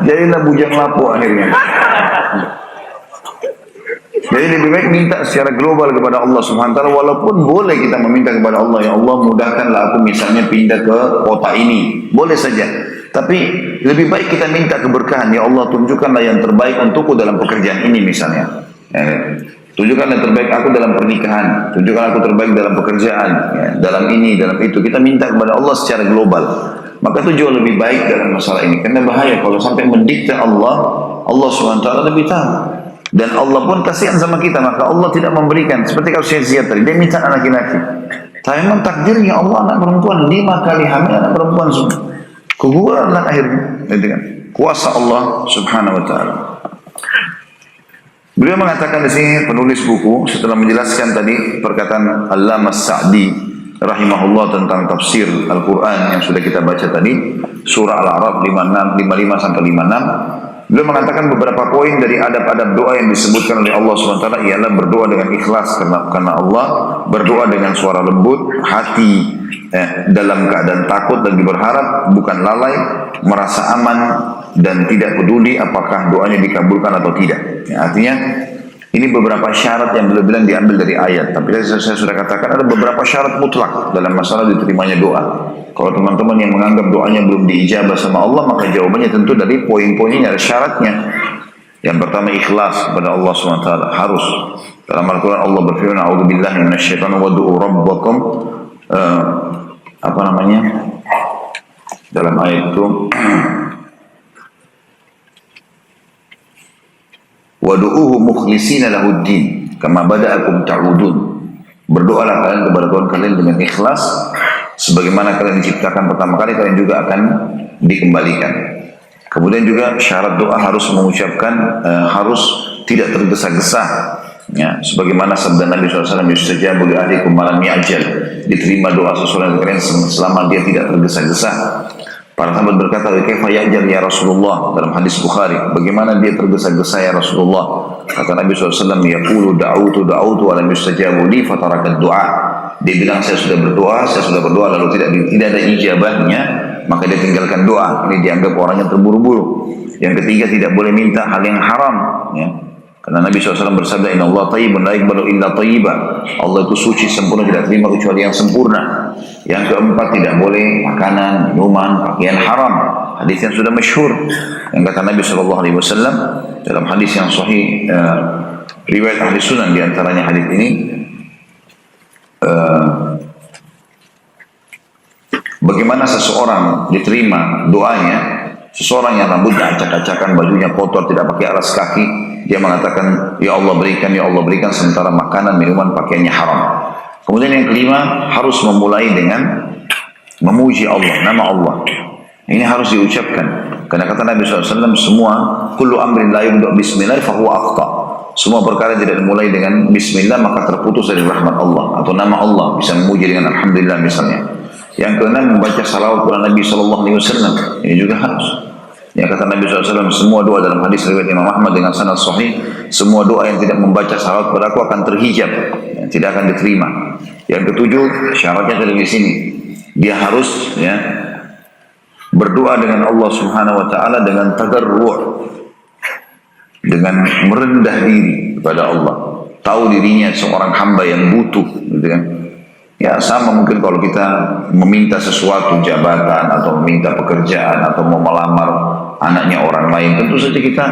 Jadilah bujang lapuk akhirnya. Jadi lebih baik minta secara global kepada Allah Subhanahu wa taala, walaupun boleh kita meminta kepada Allah, ya Allah mudahkanlah aku misalnya pindah ke kota ini. Boleh saja. Tapi lebih baik kita minta keberkahan, ya Allah tunjukkanlah yang terbaik untukku dalam pekerjaan ini misalnya. Tunjukkan yang terbaik aku dalam pernikahan, tunjukkan aku terbaik dalam pekerjaan, ya, dalam ini, dalam itu. Kita minta kepada Allah secara global. Maka itu jauh lebih baik dalam masalah ini. Karena bahaya kalau sampai mendikte Allah, Allah SWT lebih tahu. Dan Allah pun kasihan sama kita, maka Allah tidak memberikan. Seperti kalau saya Ziyad tadi, dia minta anak laki-laki. Tapi memang takdirnya Allah anak perempuan, 5 kali hamil anak perempuan semua. Keguguran akhirnya, gitu kan? Kuasa Allah Subhanahu wa taala. Beliau mengatakan di sini, penulis buku setelah menjelaskan tadi perkataan Allamah Sa'di rahimahullah tentang tafsir Al-Quran yang sudah kita baca tadi, surah Al-A'raf 55 sampai 56. Beliau mengatakan beberapa poin dari adab-adab doa yang disebutkan oleh Allah SWT ialah berdoa dengan ikhlas karena Allah, berdoa dengan suara lembut, hati dalam keadaan takut dan berharap, bukan lalai, merasa aman dan tidak peduli apakah doanya dikabulkan atau tidak. Ya, artinya ini beberapa syarat yang beliau bilang diambil dari ayat. Tapi saya sudah katakan ada beberapa syarat mutlak dalam masalah diterimanya doa. Kalau teman-teman yang menganggap doanya belum diijabah sama Allah, maka jawabannya tentu dari poin-poinnya ada syaratnya. Yang pertama ikhlas kepada Allah SWT, harus. Dalam Al-Quran Allah berfirman, "A'udzubillahi minasyaitonir rajim, wad'u rabbakum," dalam ayat itu, "Wadu'uhu mukhlishina lahuddin kama bada'akum ta'udun." Berdoalah kalian kepada Tuhan kalian dengan ikhlas, sebagaimana kalian diciptakan pertama kali, kalian juga akan dikembalikan. Kemudian juga syarat doa harus mengucapkan, harus tidak tergesa-gesa. Ya, sebagaimana sabda Nabi SAW, "Yustajabu li ahlikum malam ya'jal." Diterima doa seseorang kalian selama dia tidak tergesa-gesa. Para sahabat berkata, "Kaifa ya'jal ya Rasulullah?" Dalam hadis Bukhari, bagaimana dia tergesa-gesa ya Rasulullah? Kata Nabi SAW, "Yaqulu da'utu wa lam yustajabu li fatarakat du'a." Dia bilang, saya sudah berdoa lalu tidak ada ijabahnya, maka dia tinggalkan doa. Ini dianggap orang yang terburu-buru. Yang ketiga, tidak boleh minta hal yang haram, ya. Karena Nabi SAW bersabda, "Inna Allah tayyibun la yaqbalu illa tayyiba." Allah itu suci, sempurna, tidak terima kecuali yang sempurna. Yang keempat, tidak boleh makanan, minuman, pakaian haram. Hadis yang sudah masyhur yang kata Nabi SAW dalam hadis yang sahih, riwayat ahli sunan, diantaranya hadis ini, bagaimana seseorang diterima doanya, seseorang yang rambutnya acak-acakan, bajunya kotor, tidak pakai alas kaki, dia mengatakan, "Ya Allah berikan," sementara makanan, minuman, pakaiannya haram. Kemudian yang kelima, harus memulai dengan memuji Allah, nama Allah. Ini harus diucapkan. Karena kata Nabi SAW, semua kullu amrin la yubda' bismillah fahuwa akhta. Semua perkara tidak dimulai dengan bismillah maka terputus dari rahmat Allah atau nama Allah. Bisa memuji dengan alhamdulillah misalnya. Yang keenam, membaca salawat kepada Nabi SAW. Ini juga harus. Yang kata Nabi SAW, semua doa dalam hadis riwayat Imam Ahmad dengan sanad sahih, semua doa yang tidak membaca salawat kepada aku akan terhijab, tidak akan diterima. Yang ketujuh, syaratnya dari di sini, dia harus berdoa dengan Allah Subhanahu wa taala dengan tadarru', dengan merendah diri kepada Allah. Tahu dirinya seorang hamba yang butuh, gitu kan. Ya sama mungkin kalau kita meminta sesuatu jabatan atau meminta pekerjaan atau mau melamar anaknya orang lain, tentu saja kita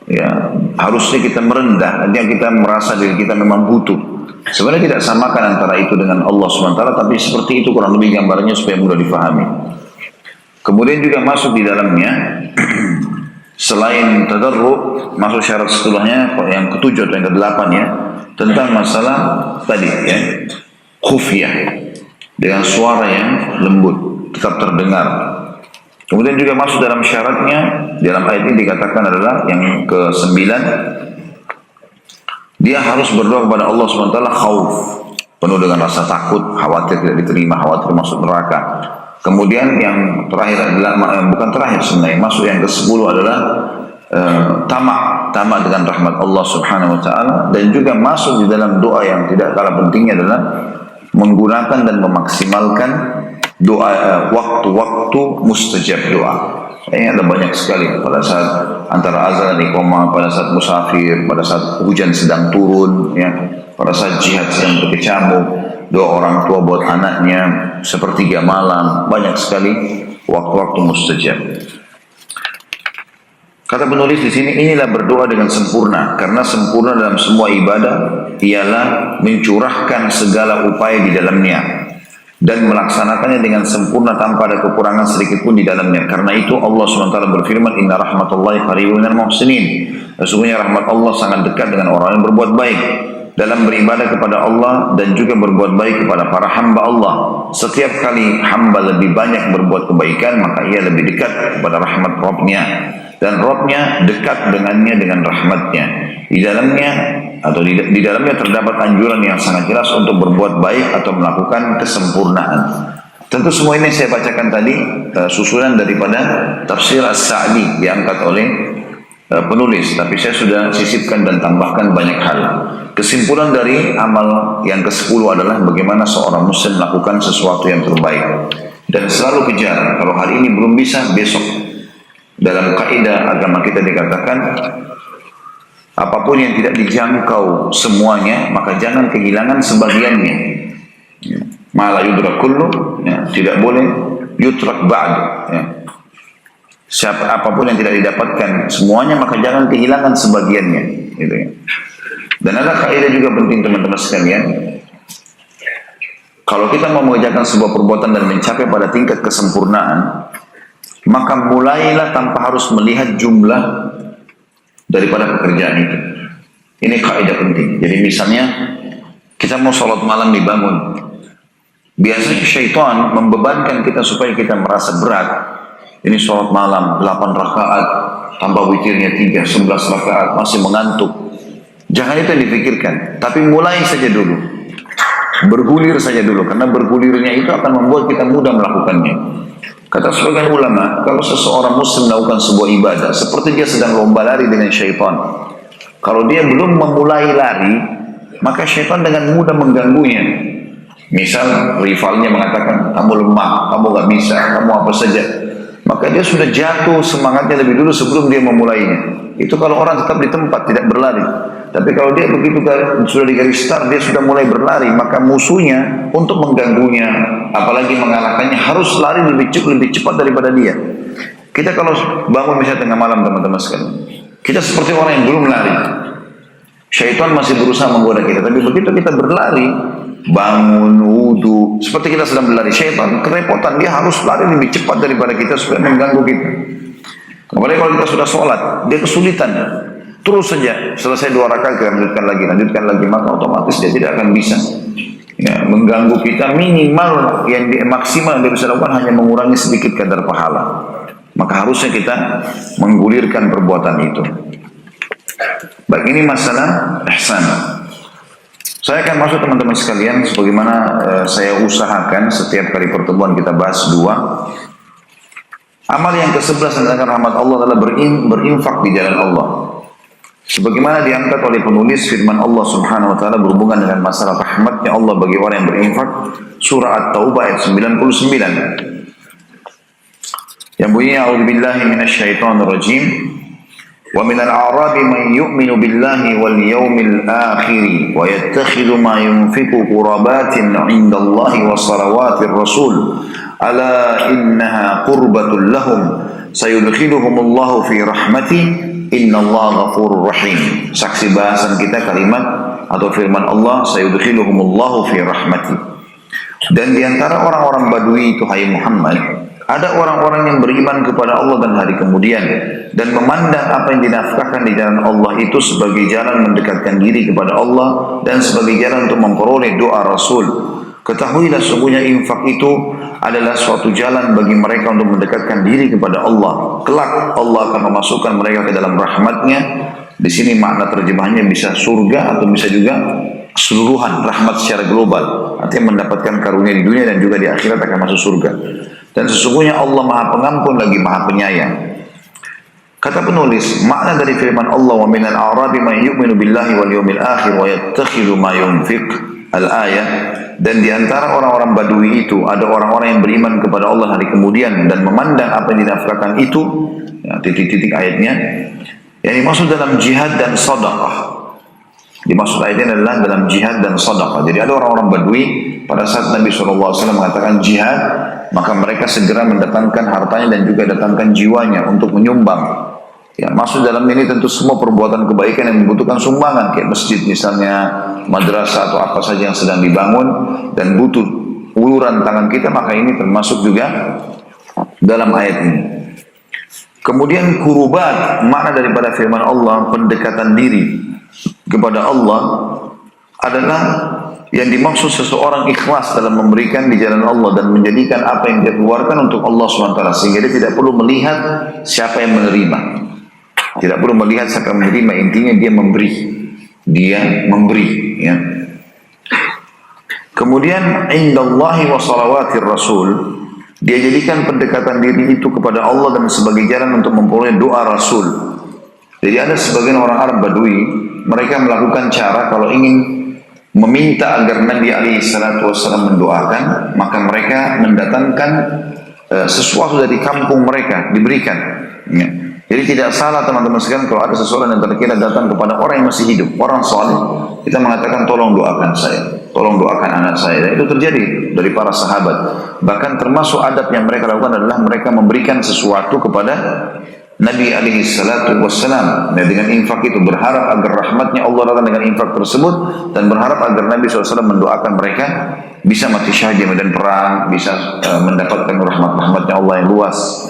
ya harusnya kita merendah, artinya kita merasa diri kita memang butuh. Sebenarnya tidak samakan antara itu dengan Allah SWT, tapi seperti itu kurang lebih gambarnya supaya mudah difahami. Kemudian juga masuk di dalamnya selain tadarru, masuk syarat setelahnya yang ketujuh atau yang kedelapan ya, tentang masalah tadi ya, khufyah, dengan suara yang lembut tetap terdengar. Kemudian juga masuk dalam syaratnya, dalam ayat ini dikatakan adalah yang ke-9, dia harus berdoa kepada Allah SWT khauf, penuh dengan rasa takut, khawatir tidak diterima, khawatir masuk neraka. Kemudian yang terakhir adalah, bukan terakhir sebenarnya, masuk yang ke-10 adalah tamak dengan rahmat Allah Subhanahu wa taala, dan juga masuk di dalam doa yang tidak kalah pentingnya adalah menggunakan dan memaksimalkan doa waktu-waktu mustajab doa. Ini ada banyak sekali pada saat antara azan dan iqamah, pada saat musafir, pada saat hujan sedang turun, ya, pada saat jihad sedang berkecamuk, doa orang tua buat anaknya, sepertiga malam, banyak sekali waktu-waktu mustajab. Kata penulis di sini, inilah berdoa dengan sempurna, karena sempurna dalam semua ibadah ialah mencurahkan segala upaya di dalamnya dan melaksanakannya dengan sempurna tanpa ada kekurangan sedikit pun di dalamnya. Karena itu Allah SWT berfirman, Inna rahmatullahi qaribun minal muhsinin. Sesungguhnya rahmat Allah sangat dekat dengan orang yang berbuat baik dalam beribadah kepada Allah dan juga berbuat baik kepada para hamba Allah. Setiap kali hamba lebih banyak berbuat kebaikan, maka ia lebih dekat kepada rahmat Rabb-Nya, dan Rabb-Nya dekat dengannya dengan rahmatnya. Di dalamnya di dalamnya terdapat anjuran yang sangat jelas untuk berbuat baik atau melakukan kesempurnaan. Tentu semua ini saya bacakan tadi susunan daripada tafsir As-Sa'di diangkat oleh penulis, tapi saya sudah sisipkan dan tambahkan banyak hal. Kesimpulan dari amal yang ke-10 adalah bagaimana seorang muslim melakukan sesuatu yang terbaik dan selalu kejar. Kalau hari ini belum bisa, besok. Dalam kaidah agama kita dikatakan, apapun yang tidak dijangkau semuanya, maka jangan kehilangan sebagiannya. Ma la yudrak kullu, ya, tidak boleh yutrak ba'd. Ya. Apapun yang tidak didapatkan semuanya, maka jangan kehilangan sebagiannya. Gitu ya. Dan ada kaidah juga penting teman-teman sekalian. Kalau kita mau mengerjakan sebuah perbuatan dan mencapai pada tingkat kesempurnaan, maka mulailah tanpa harus melihat jumlah daripada pekerjaan itu. Ini kaidah penting. Jadi misalnya kita mau sholat malam dibangun, biasanya syaitan membebankan kita supaya kita merasa berat. Ini sholat malam 8 rakaat tambah witirnya 3, 11 rakaat, masih mengantuk. Jangan itu yang dipikirkan, tapi mulai saja dulu, bergulir saja dulu, karena bergulirnya itu akan membuat kita mudah melakukannya. Kata sebagian ulama, kalau seseorang muslim melakukan sebuah ibadah seperti dia sedang lomba lari dengan syaitan. Kalau dia belum memulai lari, maka syaitan dengan mudah mengganggunya. Misal rivalnya mengatakan, kamu lemah, kamu gak bisa, kamu apa saja, maka dia sudah jatuh semangatnya lebih dulu sebelum dia memulainya. Itu kalau orang tetap di tempat, tidak berlari. Tapi kalau dia begitu sudah di garis start, dia sudah mulai berlari, maka musuhnya untuk mengganggunya, apalagi mengalahkannya, harus lari lebih cepat daripada dia. Kita kalau bangun misalnya tengah malam teman-teman sekalian, kita seperti orang yang belum lari. Syaitan masih berusaha menggoda kita, tapi begitu kita berlari, bangun, wudu, seperti kita sedang berlari, syaitan kerepotan, dia harus lari lebih cepat daripada kita supaya mengganggu kita. Apalagi kalau kita sudah sholat, dia kesulitan. Terus saja, selesai 2 rakaat kita lanjutkan lagi, maka otomatis dia tidak akan bisa ya, mengganggu kita. Minimal yang maksimal yang dia bisa lakukan hanya mengurangi sedikit kadar pahala. Maka harusnya kita menggulirkan perbuatan itu. Baik, ini masalah ihsan. Saya akan masuk teman-teman sekalian, sebagaimana saya usahakan setiap kali pertemuan kita bahas 2. Amal yang ke-11 tentang rahmat Allah adalah berinfak di jalan Allah. Sebagaimana diangkat oleh penulis firman Allah Subhanahu wa taala berhubungan dengan masalah rahmatnya Allah bagi orang yang berinfak, surah At-Taubah ayat 99. Yang bunyinya a'udzubillahi minasyaitonirrajim. Wa minal a'rabi man yu'minu billahi wal yawmil akhir wa yattakhidhu ma yunfiqu qurabatin 'inda Allahi wa salawatir rasul ala innaha qurbatun lahum sayudkhiluhumullahu fi rahmati innallaha ghafurur rahim. Saksi bahasan kita kalimat atau firman Allah, sayudkhiluhumullahu fi rahmati. Dan di antara orang-orang Badui itu, hai Muhammad, ada orang-orang yang beriman kepada Allah dan hari kemudian dan memandang apa yang dinafkahkan di jalan Allah itu sebagai jalan mendekatkan diri kepada Allah dan sebagai jalan untuk memperoleh doa Rasul. Ketahuilah sesungguhnya infak itu adalah suatu jalan bagi mereka untuk mendekatkan diri kepada Allah. Kelak Allah akan memasukkan mereka ke dalam rahmatnya. Di sini makna terjemahannya bisa surga atau bisa juga keseluruhan rahmat secara global. Artinya mendapatkan karunia di dunia dan juga di akhirat akan masuk surga. Dan sesungguhnya Allah Maha Pengampun lagi Maha Penyayang. Kata penulis, makna dari firman Allah, wa minal a'rabi man yu'minu billahi wal yawmil akhir wa yattakhidhu ma yunfiq al-ayah. Dan di antara orang-orang Badui itu ada orang-orang yang beriman kepada Allah hari kemudian dan memandang apa yang dinafkahkan itu, ya, titik-titik ayatnya. Yang dimaksud dalam jihad dan sedekah. Dimaksud ayatnya adalah dalam jihad dan sedekah. Jadi ada orang-orang Badui pada saat Nabi SAW mengatakan jihad, maka mereka segera mendatangkan hartanya dan juga datangkan jiwanya untuk menyumbang. Ya, maksud dalam ini tentu semua perbuatan kebaikan yang membutuhkan sumbangan, kayak masjid misalnya, madrasah atau apa saja yang sedang dibangun dan butuh uluran tangan kita, maka ini termasuk juga dalam ayat ini. Kemudian kurubat, makna daripada firman Allah, pendekatan diri kepada Allah adalah yang dimaksud seseorang ikhlas dalam memberikan di jalan Allah dan menjadikan apa yang dia keluarkan untuk Allah SWT, sehingga dia tidak perlu melihat siapa yang menerima, tidak perlu melihat siapa yang menerima. Intinya dia memberi, ya. Kemudian indallahi wa salawatir rasul, dia jadikan pendekatan diri itu kepada Allah dan sebagai jalan untuk memperoleh doa Rasul. Jadi ada sebagian orang Arab Badui, mereka melakukan cara kalau ingin meminta agar Nabi SAW mendoakan, maka mereka mendatangkan sesuatu dari kampung mereka diberikan. Ya. Jadi tidak salah teman-teman sekalian kalau ada seseorang yang terkira datang kepada orang yang masih hidup, orang saleh, kita mengatakan tolong doakan saya, tolong doakan anak saya. Dan itu terjadi dari para sahabat. Bahkan termasuk adab yang mereka lakukan adalah mereka memberikan sesuatu kepada Nabi SAW dengan infak itu, berharap agar rahmatnya Allah datang dengan infak tersebut dan berharap agar Nabi SAW mendoakan mereka bisa mati syahid di medan perang, bisa mendapatkan rahmatnya Allah yang luas.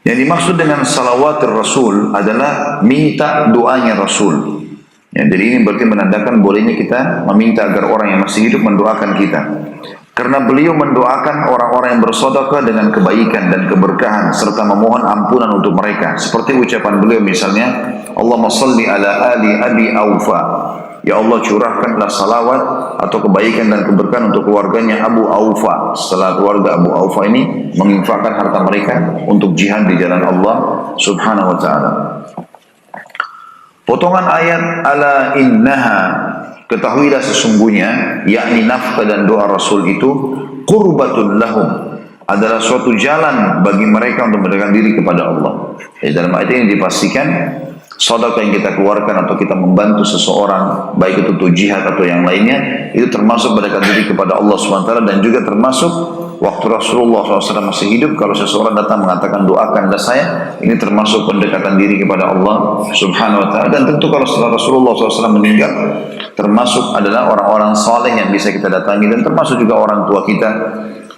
Yang dimaksud dengan salawatir Rasul adalah minta doanya Rasul. Ya, jadi ini berarti menandakan bolehnya kita meminta agar orang yang masih hidup mendoakan kita. Karena beliau mendoakan orang-orang yang bersedekah dengan kebaikan dan keberkahan serta memohon ampunan untuk mereka. Seperti ucapan beliau misalnya, Allahumma salli ala ali Abi Aufa. Ya Allah, curahkanlah salawat atau kebaikan dan keberkahan untuk keluarganya Abu Aufa. Setelah keluarga Abu Aufa ini menginfakkan harta mereka untuk jihad di jalan Allah Subhanahu wa ta'ala. Potongan ayat ala innaha, ketahuilah sesungguhnya, yakni nafkah dan doa Rasul itu qurbatun lahum, adalah suatu jalan bagi mereka untuk mendekatkan diri kepada Allah. Jadi dalam ayat ini dipastikan sedekah yang kita keluarkan atau kita membantu seseorang, baik itu untuk jihad atau yang lainnya, itu termasuk mendekatkan diri kepada Allah SWT. Dan juga termasuk waktu Rasulullah SAW masih hidup, kalau seseorang datang mengatakan doakanlah saya, ini termasuk pendekatan diri kepada Allah Subhanahu wa ta'ala. Dan tentu kalau setelah Rasulullah SAW meninggal, termasuk adalah orang-orang saleh yang bisa kita datangi, dan termasuk juga orang tua kita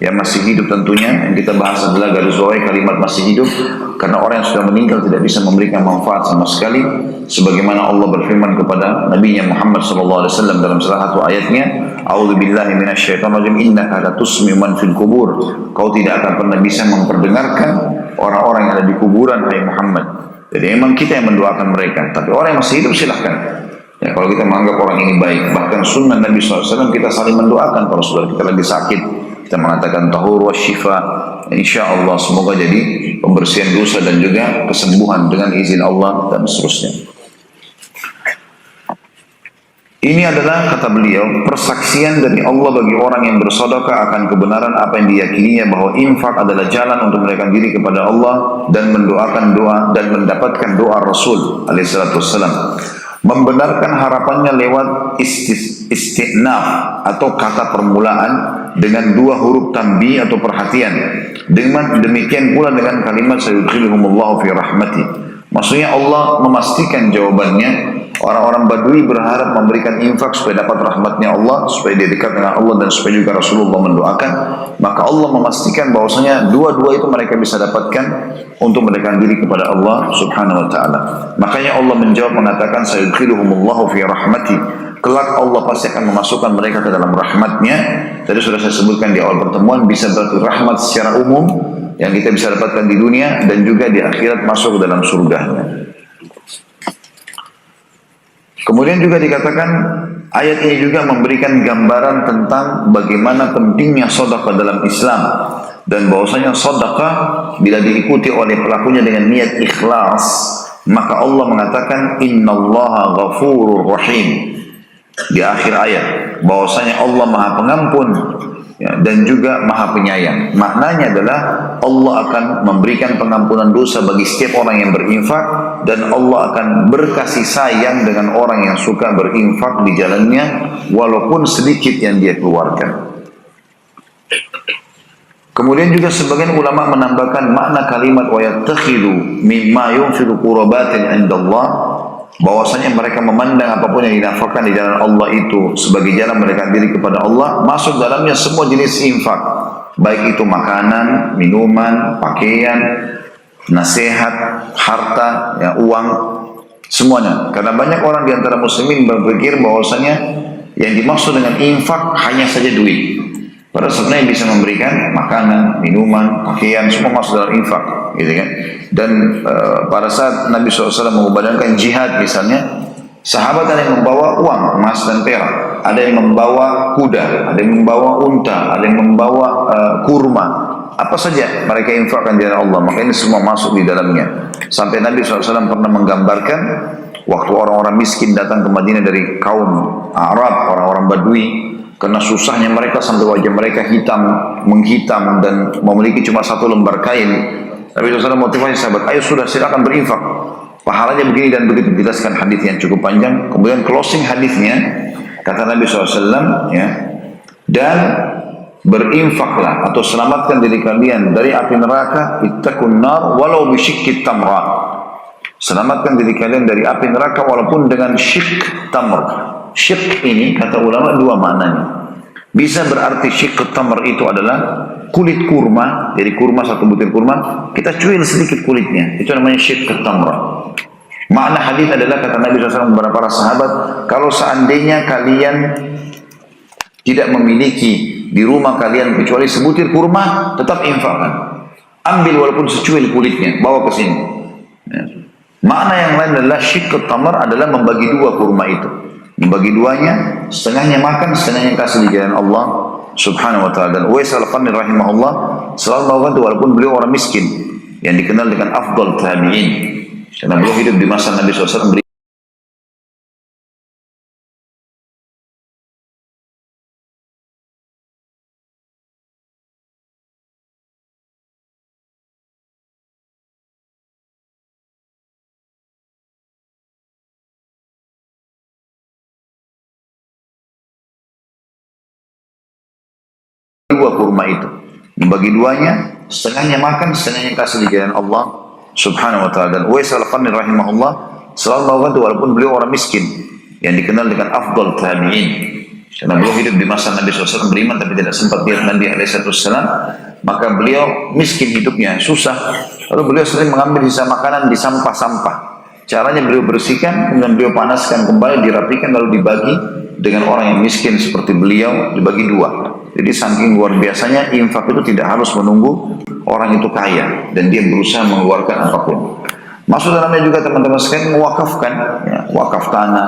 yang masih hidup tentunya. Yang kita bahas adalah garis bawah kalimat masih hidup, karena orang yang sudah meninggal tidak bisa memberikan manfaat sama sekali, sebagaimana Allah berfirman kepada Nabi-Nya Muhammad SAW dalam salah satu ayatnya, a'udzubillahi minasyaitonirrajim, innaka latusmi'u man fil kubur, kau tidak akan pernah bisa memperdengarkan orang-orang yang ada di kuburan, hai Muhammad. Jadi memang kita yang mendoakan mereka, tapi orang yang masih hidup silahkan. Ya, kalau kita menganggap orang ini baik, bahkan sunnah Nabi SAW kita saling mendoakan kalau saudara kita lagi sakit, kita mengatakan tahur wa syifa, insya Allah semoga jadi pembersihan dosa dan juga kesembuhan dengan izin Allah dan seterusnya. Ini adalah, kata beliau, persaksian dari Allah bagi orang yang bersedekah akan kebenaran apa yang diyakininya, bahwa infak adalah jalan untuk mendekatkan diri kepada Allah dan mendoakan doa dan mendapatkan doa Rasul alaihissalatu wassalam. Membenarkan harapannya lewat isti'naf atau kata permulaan dengan dua huruf tanbih atau perhatian. Dengan demikian pula dengan kalimat sayudkhiluhumullahu fi rahmati. Maksudnya Allah memastikan jawabannya. Orang-orang Badui berharap memberikan infak supaya dapat rahmatnya Allah, supaya dia dekat dengan Allah, dan supaya juga Rasulullah mendoakan. Maka Allah memastikan bahwasanya dua-dua itu mereka bisa dapatkan untuk mendekatkan diri kepada Allah subhanahu wa ta'ala. Makanya Allah menjawab mengatakan sayudkhiluhumullahu fi rahmati. Kelak Allah pasti akan memasukkan mereka ke dalam rahmatnya. Tadi sudah saya sebutkan di awal pertemuan, bisa berarti rahmat secara umum yang kita bisa dapatkan di dunia dan juga di akhirat masuk ke dalam surganya. Kemudian juga dikatakan ayat ini juga memberikan gambaran tentang bagaimana pentingnya sedekah dalam Islam, dan bahwasanya sedekah bila diikuti oleh pelakunya dengan niat ikhlas, maka Allah mengatakan innallaha ghafurur rahim di akhir ayat, bahwasanya Allah Maha Pengampun ya, dan juga Maha Penyayang. Maknanya adalah Allah akan memberikan pengampunan dosa bagi setiap orang yang berinfak, dan Allah akan berkasih sayang dengan orang yang suka berinfak di jalannya walaupun sedikit yang dia keluarkan. Kemudian juga sebagian ulama menambahkan makna kalimat wa yattakhidhu mimma yunfiqu qurbatin 'indallah, bahwasanya mereka memandang apapun yang dinafkahkan di jalan Allah itu sebagai jalan mendekatkan diri kepada Allah, masuk dalamnya semua jenis infak, baik itu makanan, minuman, pakaian, nasihat, harta, ya, uang, semuanya. Karena banyak orang di antara muslimin berpikir bahwasanya yang dimaksud dengan infak hanya saja duit. Padahal sebenarnya bisa memberikan makanan, minuman, pakaian, semua masuk dalam infak, gitu kan? Dan pada saat Nabi SAW mengumandangkan jihad misalnya, sahabat ada yang membawa uang, emas dan perak, ada yang membawa kuda, ada yang membawa unta, ada yang membawa kurma, apa saja mereka infakkan di jalan Allah, maka ini semua masuk di dalamnya. Sampai Nabi SAW pernah menggambarkan waktu orang-orang miskin datang ke Madinah dari kaum Arab, orang-orang Badui, karena susahnya mereka sampai wajah mereka menghitam dan memiliki cuma satu lembar kain. Nabi SAW motivasi sahabat, ayo sudah silakan berinfak, pahalanya begini dan begitu, jelaskan hadis yang cukup panjang. Kemudian closing hadisnya kata Nabi SAW, ya, dan berinfaklah atau selamatkan diri kalian dari api neraka, ittaqun nar walau bisyiqqit tamra. Selamatkan diri kalian dari api neraka walaupun dengan syik tamr. Syik ini kata ulama dua maknanya. Bisa berarti syik tamr itu adalah kulit kurma, jadi kurma, satu butir kurma kita cuil sedikit kulitnya, itu namanya syik tamr. Makna hadis adalah kata Nabi SAW kepada para sahabat, kalau seandainya kalian tidak memiliki di rumah kalian kecuali sebutir kurma, tetap infakkan, ambil walaupun secuil kulitnya, bawa ke sini. Ya. Makna yang lain adalah syik tamr adalah membagi dua kurma itu. Membagi duanya, setengahnya makan, setengahnya kasih di jalan Allah subhanahu wa ta'ala. Dan Uwais al-Qarni rahimahullah selalu melakukan itu walaupun beliau orang miskin, yang dikenal dengan afdal tabi'in, karena beliau hidup di masa Nabi SAW. Dua kurma itu, membagi duanya, setengahnya makan, setengahnya kasih di jalan Allah subhanahu wa ta'ala. Dan Uwais al-Qarni rahimahullah selalu melakukan itu walaupun beliau orang miskin, yang dikenal dengan afdal tabi'in, karena beliau hidup di masa Nabi SAW beriman tapi tidak sempat lihat Nabi SAW. Maka beliau miskin hidupnya, susah, lalu beliau sering mengambil sisa makanan di sampah-sampah. Caranya beliau bersihkan, kemudian beliau panaskan kembali, dirapikan, lalu dibagi dengan orang yang miskin seperti beliau, dibagi dua. Jadi saking luar biasanya infak itu tidak harus menunggu orang itu kaya dan dia berusaha mengeluarkan apapun. Masuk dalamnya juga teman-teman sekalian mewakafkan, ya, wakaf tanah,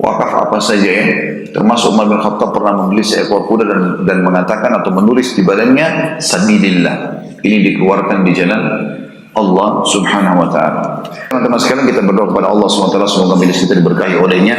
wakaf apa saja, ya. Termasuk Umar bin Khattab pernah membeli seekor kuda dan mengatakan atau menulis di badannya sabilillah. Ini dikeluarkan di jalan Allah subhanahu wa ta'ala. Teman-teman sekalian kita berdoa kepada Allah subhanahu wa ta'ala semoga majelis kita diberkahi olehnya.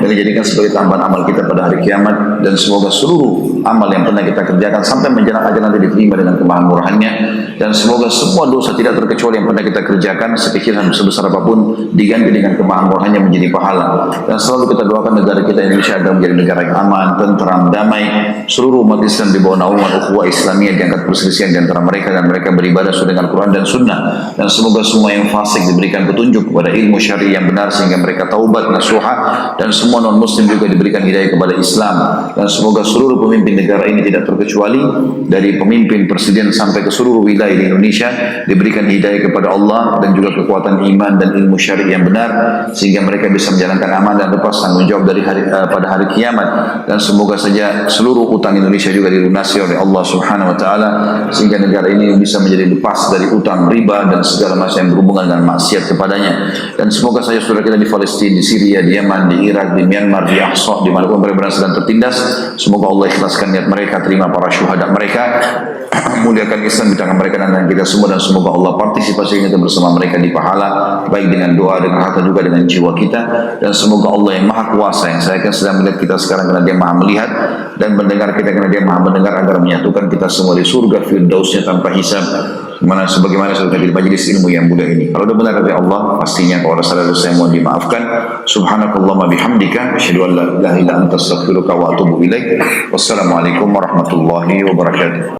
dan dijadikan sebagai tambahan amal kita pada hari kiamat, dan semoga seluruh amal yang pernah kita kerjakan sampai menjelang ajal nanti diterima dengan kemahan murahannya, dan semoga semua dosa tidak terkecuali yang pernah kita kerjakan sekecil dan sebesar apapun diganti dengan kemahan murahannya menjadi pahala. Dan selalu kita doakan negara kita Indonesia agar menjadi negara yang aman, tentram, damai, seluruh umat Islam di bawah naungan ukhuwah Islamiyah, diangkat perselisihan di antara mereka dan mereka beribadah sesuai dengan Quran dan Sunnah. Dan semoga semua yang fasik diberikan petunjuk kepada ilmu syar'i yang benar sehingga mereka taubat nasuha, dan semua non muslim juga diberikan hidayah kepada Islam. Dan semoga seluruh pemimpin negara ini tidak terkecuali dari pemimpin presiden sampai ke seluruh wilayah di Indonesia diberikan hidayah kepada Allah dan juga kekuatan iman dan ilmu syar'i yang benar sehingga mereka bisa menjalankan amal dan lepas tanggung jawab dari pada hari kiamat. Dan semoga saja seluruh utang Indonesia juga dilunasi oleh Allah Subhanahu wa taala sehingga negara ini bisa menjadi lepas dari utang, riba dan segala macam yang berhubungan dengan maksiat kepadanya. Dan semoga saja saudara kita di Palestina, di Syria, di Yaman, di Irak, di Myanmar, di Ahsa, di mana pun mereka sedang tertindas, semoga Allah ikhlaskan niat mereka, terima para syuhada mereka, muliakan Islam di tangan mereka dan kita semua, dan semoga Allah partisipasi kita bersama mereka di pahala, baik dengan doa, dengan harta juga dengan jiwa kita. Dan semoga Allah yang maha kuasa, yang saya sedang melihat kita sekarang karena dia maha melihat, dan mendengar kita karena dia maha mendengar, agar menyatukan kita semua di surga firdausnya tanpa hisab, sebagaimana sudah di majelis ilmu yang mulia ini. Kalau sudah benar dari Allah, pastinya kalau ada salah dosa yang mohon dimaafkan. Subhanakallahumma bihamdika asyhadu an la ilaha illa anta astaghfiruka wa atubu ilaik. Wassalamualaikum warahmatullahi wabarakatuh.